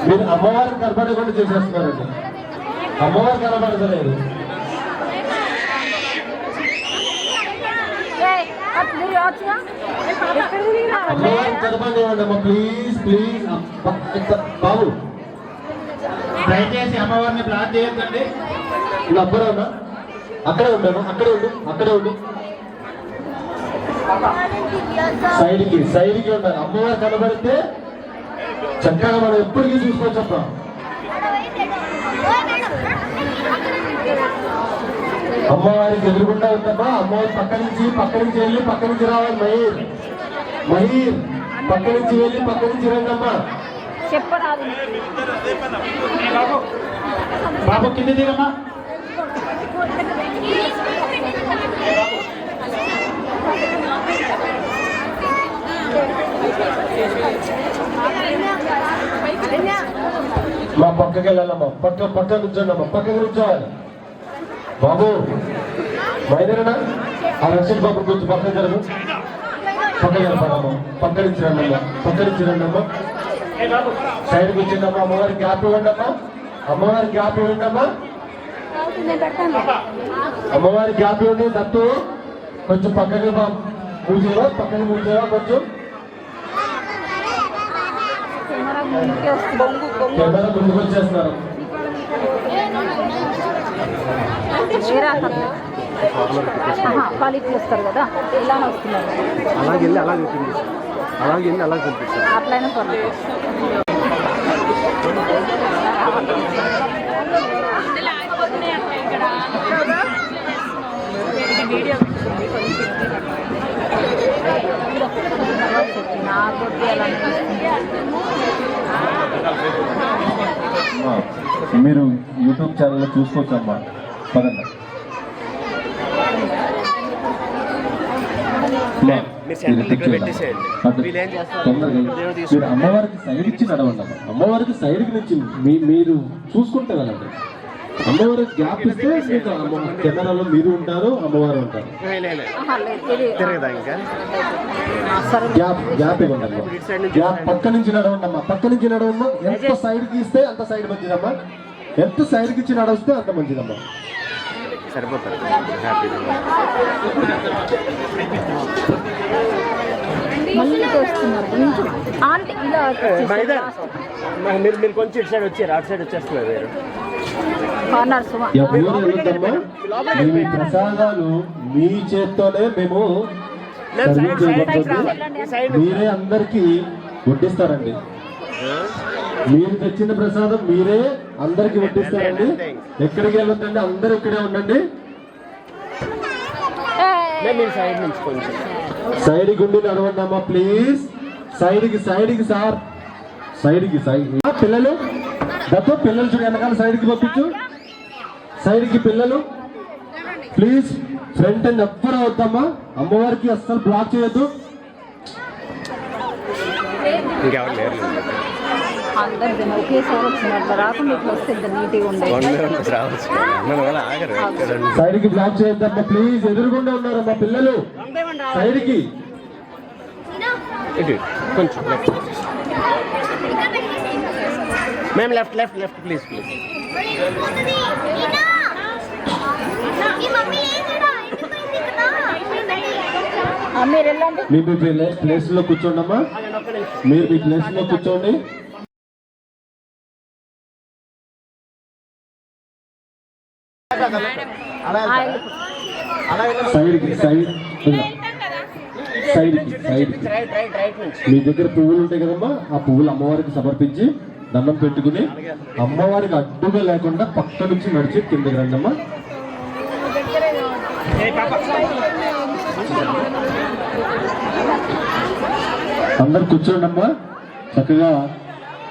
మీరు అమ్మవారికి కనపడకుండా చేసేస్తున్నారండి. అమ్మవారు కనపడతలేదు. అమ్మవారికి కనపడేవాడి అమ్మా ప్లీజ్ ప్లీజ్. బాబు దయచేసి అమ్మవారిని ప్లాన్ చేయొద్దండి. ఇలా అబ్బరా ఉన్నా. అక్కడే ఉండాను. అక్కడే ఉండు. అక్కడే ఉండు. సైడ్కి ఉండాలి. అమ్మవారు కనబడితే చక్కగా మనం ఎప్పటికీ చూసుకోవచ్చమ్మా. అమ్మవారికి ఎదురుకుండా ఉందమ్మా. అమ్మవారి పక్క నుంచి వెళ్ళి పక్క నుంచి రావాలి. మహీర్ పక్క నుంచి వెళ్ళి పక్క నుంచి రండమ్మా. చెప్పరాదు. బాబు కింద దిగమ్మా. మా పక్కకి వెళ్ళాలమ్మా. పక్క నుంచోండి అమ్మా. పక్కకి నుంచోవాలి. బాబు మైదరేనా ఆ రక్షణ బాబు కొంచెం పక్కన జరగదు. పక్క జరపడమ్మా. పక్క నుంచి రండమ్మా. పక్క నుంచి రండమ్మా. సైడ్కి వచ్చిందమ్మా. అమ్మవారికి గ్యాప్ ఇవ్వండమ్మా. అమ్మవారికి గ్యాప్ ఇవ్వండమ్మా. అమ్మవారికి గ్యాప్ ఇవ్వండి. దత్తు కొంచెం పక్కకి మూవ్ చేయవా. పక్కన మూవ్ చేయవా కొంచెం. కెమెరా ముందుకు వచ్చేస్తున్నారు. ఖాళీ చేస్తారు కదా ఇలానే వస్తున్నారు. అలాగే అలా చూపిస్తారు. అట్లయినా పర్లేదు. మీరు యూట్యూబ్ ఛానల్లో చూసుకోవచ్చమ్మా. పదండి. మీరు అమ్మవారికి సైడ్ ఇచ్చి నడవండి అమ్మా. అమ్మవారికి సైడ్కి నుంచి మీరు చూసుకుంటే వెళ్ళండి. అమ్మవారికి గ్యాప్ ఇస్తే మీకు కెమెరాలో మీరు ఉంటారు. అమ్మవారు ఉంటారు. గ్యాప్ ఇవ్వండి అమ్మా. గ్యాప్ పక్క నుంచి నడవండి అమ్మా. పక్క నుంచి నడవమ్మా. ఎంత సైడ్కి ఇస్తే అంత సైడ్ మంచిదమ్మా. ఎంత సైడ్కి ఇచ్చి నడిస్తే అంత మంచిదమ్మా. సరిపోతారు. మీరు కొంచెం ఇటు సైడ్ వచ్చారు. అటు సైడ్ వచ్చేస్తున్నారు. మీ ప్రసాదాలు మీ చేత్తోనే మేము మీరే అందరికి వడ్డిస్తారండి. మీరు తెచ్చిన ప్రసాదం మీరే అందరికి వడ్డిస్తారండి. ఎక్కడికి వెళ్ళొద్దండి. అందరు ఇక్కడే ఉండండి. సైడ్ గుండి నడవండి అమ్మా ప్లీజ్. సైడ్కి సార్. సైడ్కి పిల్లలు దత్తు పిల్లలు చూడు. వెనకాల సైడ్కి పంపించు. సైడ్కి పిల్లలు ప్లీజ్. ఫ్రంట్ అండ్ ఎవ్వరు అవుతామా. అమ్మవారికి అస్సలు బ్లాక్ చేయొద్దు. సైడ్కి బ్లాక్ చేయొద్దమ్మా ప్లీజ్. ఎదురుకుండా ఉన్నారమ్మా పిల్లలు. సైడ్కి కొంచెం మేము left left left please please. మీరు వెళ్ళండి. మీ ప్లేస్ లో కూర్చోండి అమ్మా, మీరు మీ ప్లేస్ లో కూర్చోండి. సైడ్కి సైడ్ సైడ్కి సైడ్కి మీ దగ్గర పువ్వులు ఉంటాయి కదమ్మా, ఆ పువ్వులు అమ్మవారికి సమర్పించి దండం పెట్టుకుని అమ్మవారికి అడ్డుగా లేకుండా పక్క నుంచి నడిచి కిందకి రండి అమ్మా. అందరు కూర్చోండి అమ్మా చక్కగా.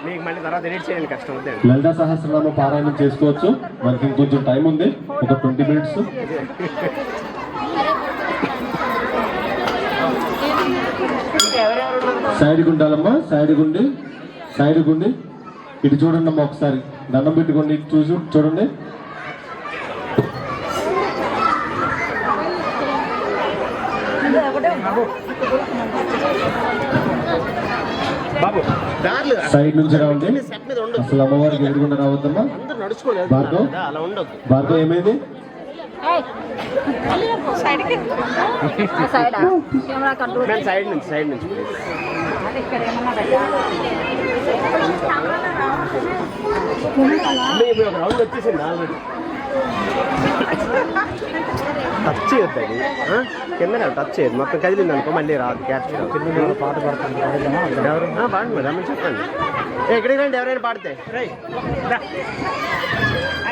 మీకు మళ్ళీ తర్వాత ఎడిట్ చేయండి, కష్టం అవుతుంది. లలితా సహస్రనామ పారాయణం చేసుకోవచ్చు, మనకి ఇంకొంచెం టైం ఉంది, ఒక 20 minutes. సైడ్కి ఉండాలమ్మా, సైడ్కి ఉండి ఇటు చూడండి అమ్మా, ఒకసారి దండం పెట్టుకోండి, ఇటు చూడండి. బాబు దార్లు సైడ్ నుంచి రావండి, అసలు అమ్మవారికి ఎదురుకుండా రావద్దమ్మా. భార్గవ్ అలా ఉండొద్దు. భార్గవ్ ఏమైంది? Side camera control. మేము సైడ్ నుంచి ఇక్కడ ఏమన్నా మీకు ఒక రౌండ్ వచ్చేసింది ఆల్రెడీ. టచ్ చేయొద్దు అది, కెమెరా టచ్ చేయదు, మొత్తం కదిలింది అనుకో మళ్ళీ రాదు క్యాప్చర్. పాట పాడుతుంది ఎవరు? పాడండి మరి అమ్మని చెప్పండి. ఎక్కడికి రండి ఎవరైనా పాడితే.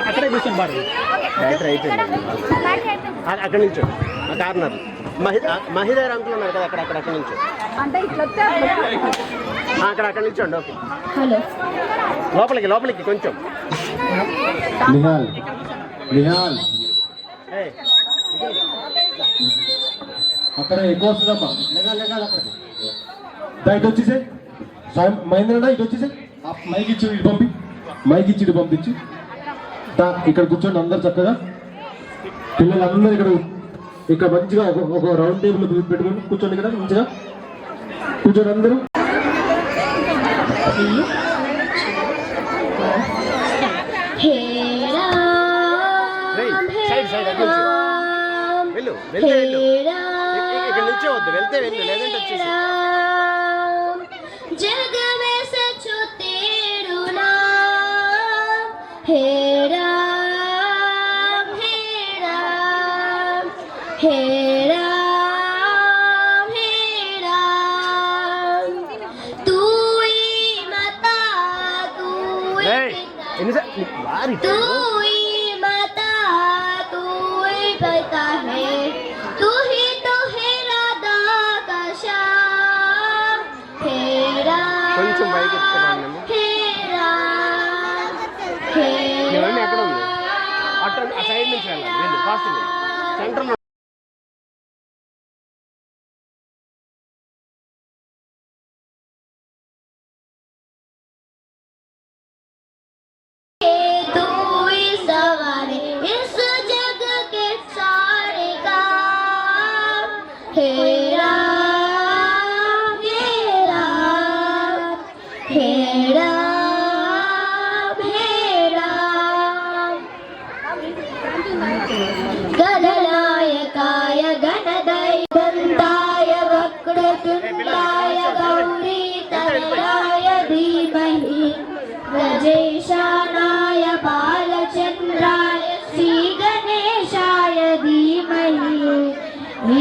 అక్కడే కూర్చొని పాడు. రైట్ అక్కడి నుంచో ఆ కార్నర్ మహిళ అంకులు ఉన్నారు కదా, అక్కడ నుంచో అంటే ఇట్లా అక్కడ నుంచోండి. ఓకే హలో లోపలికి కొంచెం. నిహాల్ అక్కడ ఎక్కువ వస్తుందమ్మా, లెగాలి అక్కడ. ఇటు వచ్చేసే మహేంద్ర, ఇటు వచ్చేసే. మైక్ ఇచ్చి ఇటు పంపించి ఇక్కడ కూర్చోండి అందరు చక్కగా. పిల్లలందరూ ఇక్కడ మంచిగా ఒక రౌండ్ టేబుల్ పెట్టుకొని కూర్చోండి, ఇక్కడ మంచిగా కూర్చోండి అందరూ. ఇక్కడ నుంచే వద్దు, వెళ్తే లేదంటే వచ్చేసి. जग में सचो तेरू नाम हे राम हे राम हे राम हे राम तू ही माता तू ही तू ही माता तू ही पिता है तू ही तो है राधा का श्याम हे కొంచెం బయట ఎక్కడ ఉంది అటు ఆ సైడ్ నుంచి వెళ్ళాలి ఫాస్ట్ సెంటర్. तू ही सवारे इस जग के सारे काम हे राम हे राम हे राम हे राम गणनायकाय गणदैवन्ताय वक्रतुण्डाय गौरीतनयाय धीमहि गजेशानाय बालचन्द्राय श्रीगणेशाय धीमहि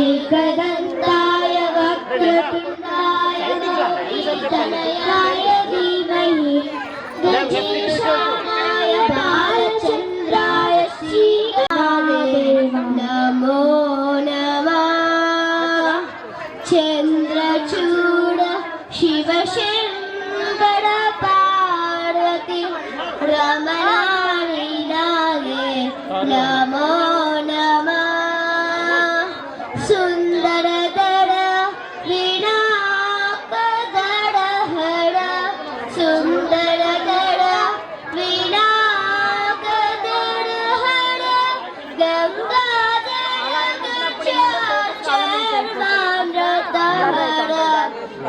एकदन्ताय वक्रतुण्डाय गौरीतनयाय धीमहि गजेशानाय बालचन्द्राय श्रीगणेशाय नमो नमः चन्द्रचूड शिवशङ्कर पार्वती रमणानि नागे नमो नमः सुन्दरधर विनाकदर हर सुन्दरधर विनाकदर हर गङ्गाधर चर्मामृत हर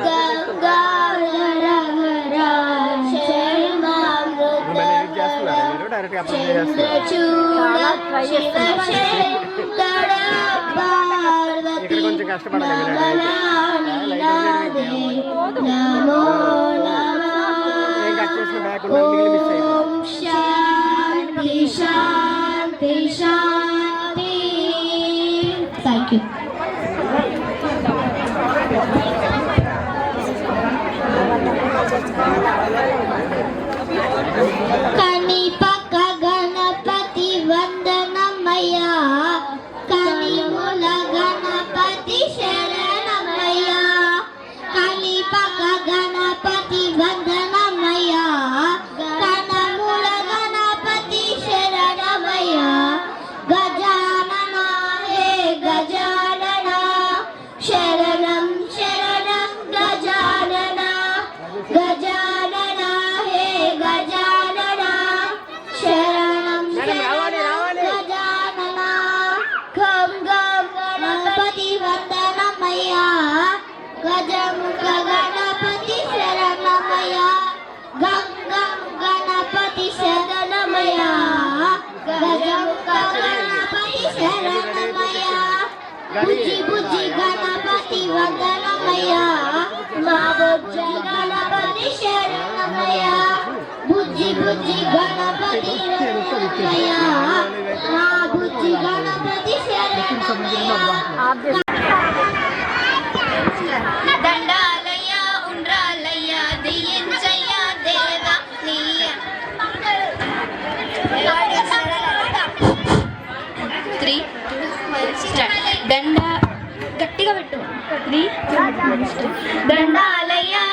गङ्गाधर हर चर्मामृत డైరెక్ట్గా అప్లోడ్ చేసేస్తాను. ఇక్కడ కొంచెం కష్టపడాలి. నేను కట్ చేసిన బ్యాక్ మిస్ అయిపోయింది. శాంతి శాంతి శాంతి. Thank you. కనిపక గణపతి వందనమయ్యా, కనిముల గణపతి శరణమయ్యా, కనిపక గణపతి వందనమయ్యా, కనముల గణపతి శరణమయ్యా. గజానన హే గజానన, శరణం శరణం గజానన, గజానన హే గజానన, శరణం శరణం గజానన. గం గం గణపతి వందనమయ్యా, గజముఖ గణపతి శరణమయ్యా, గం గం గణపతి శరణమయ్యా, గజముఖ గణపతి శరణమయ్యా. బుజ్జి బుజ్జి గణపతి వందనమయ్యా, మా బుజ్జి గణపతి శరణమయ్యా, బుజ్జి బుజ్జి గణపతి వందనమయ్యా, మా బుజ్జి గణపతి శరణమయ్యా. దండాలయ్యా ఉండ్రాలయ్యా దియించయ్యా దేవా నీయ. దండ గట్టిగా పెట్టు. దండాలయ్యా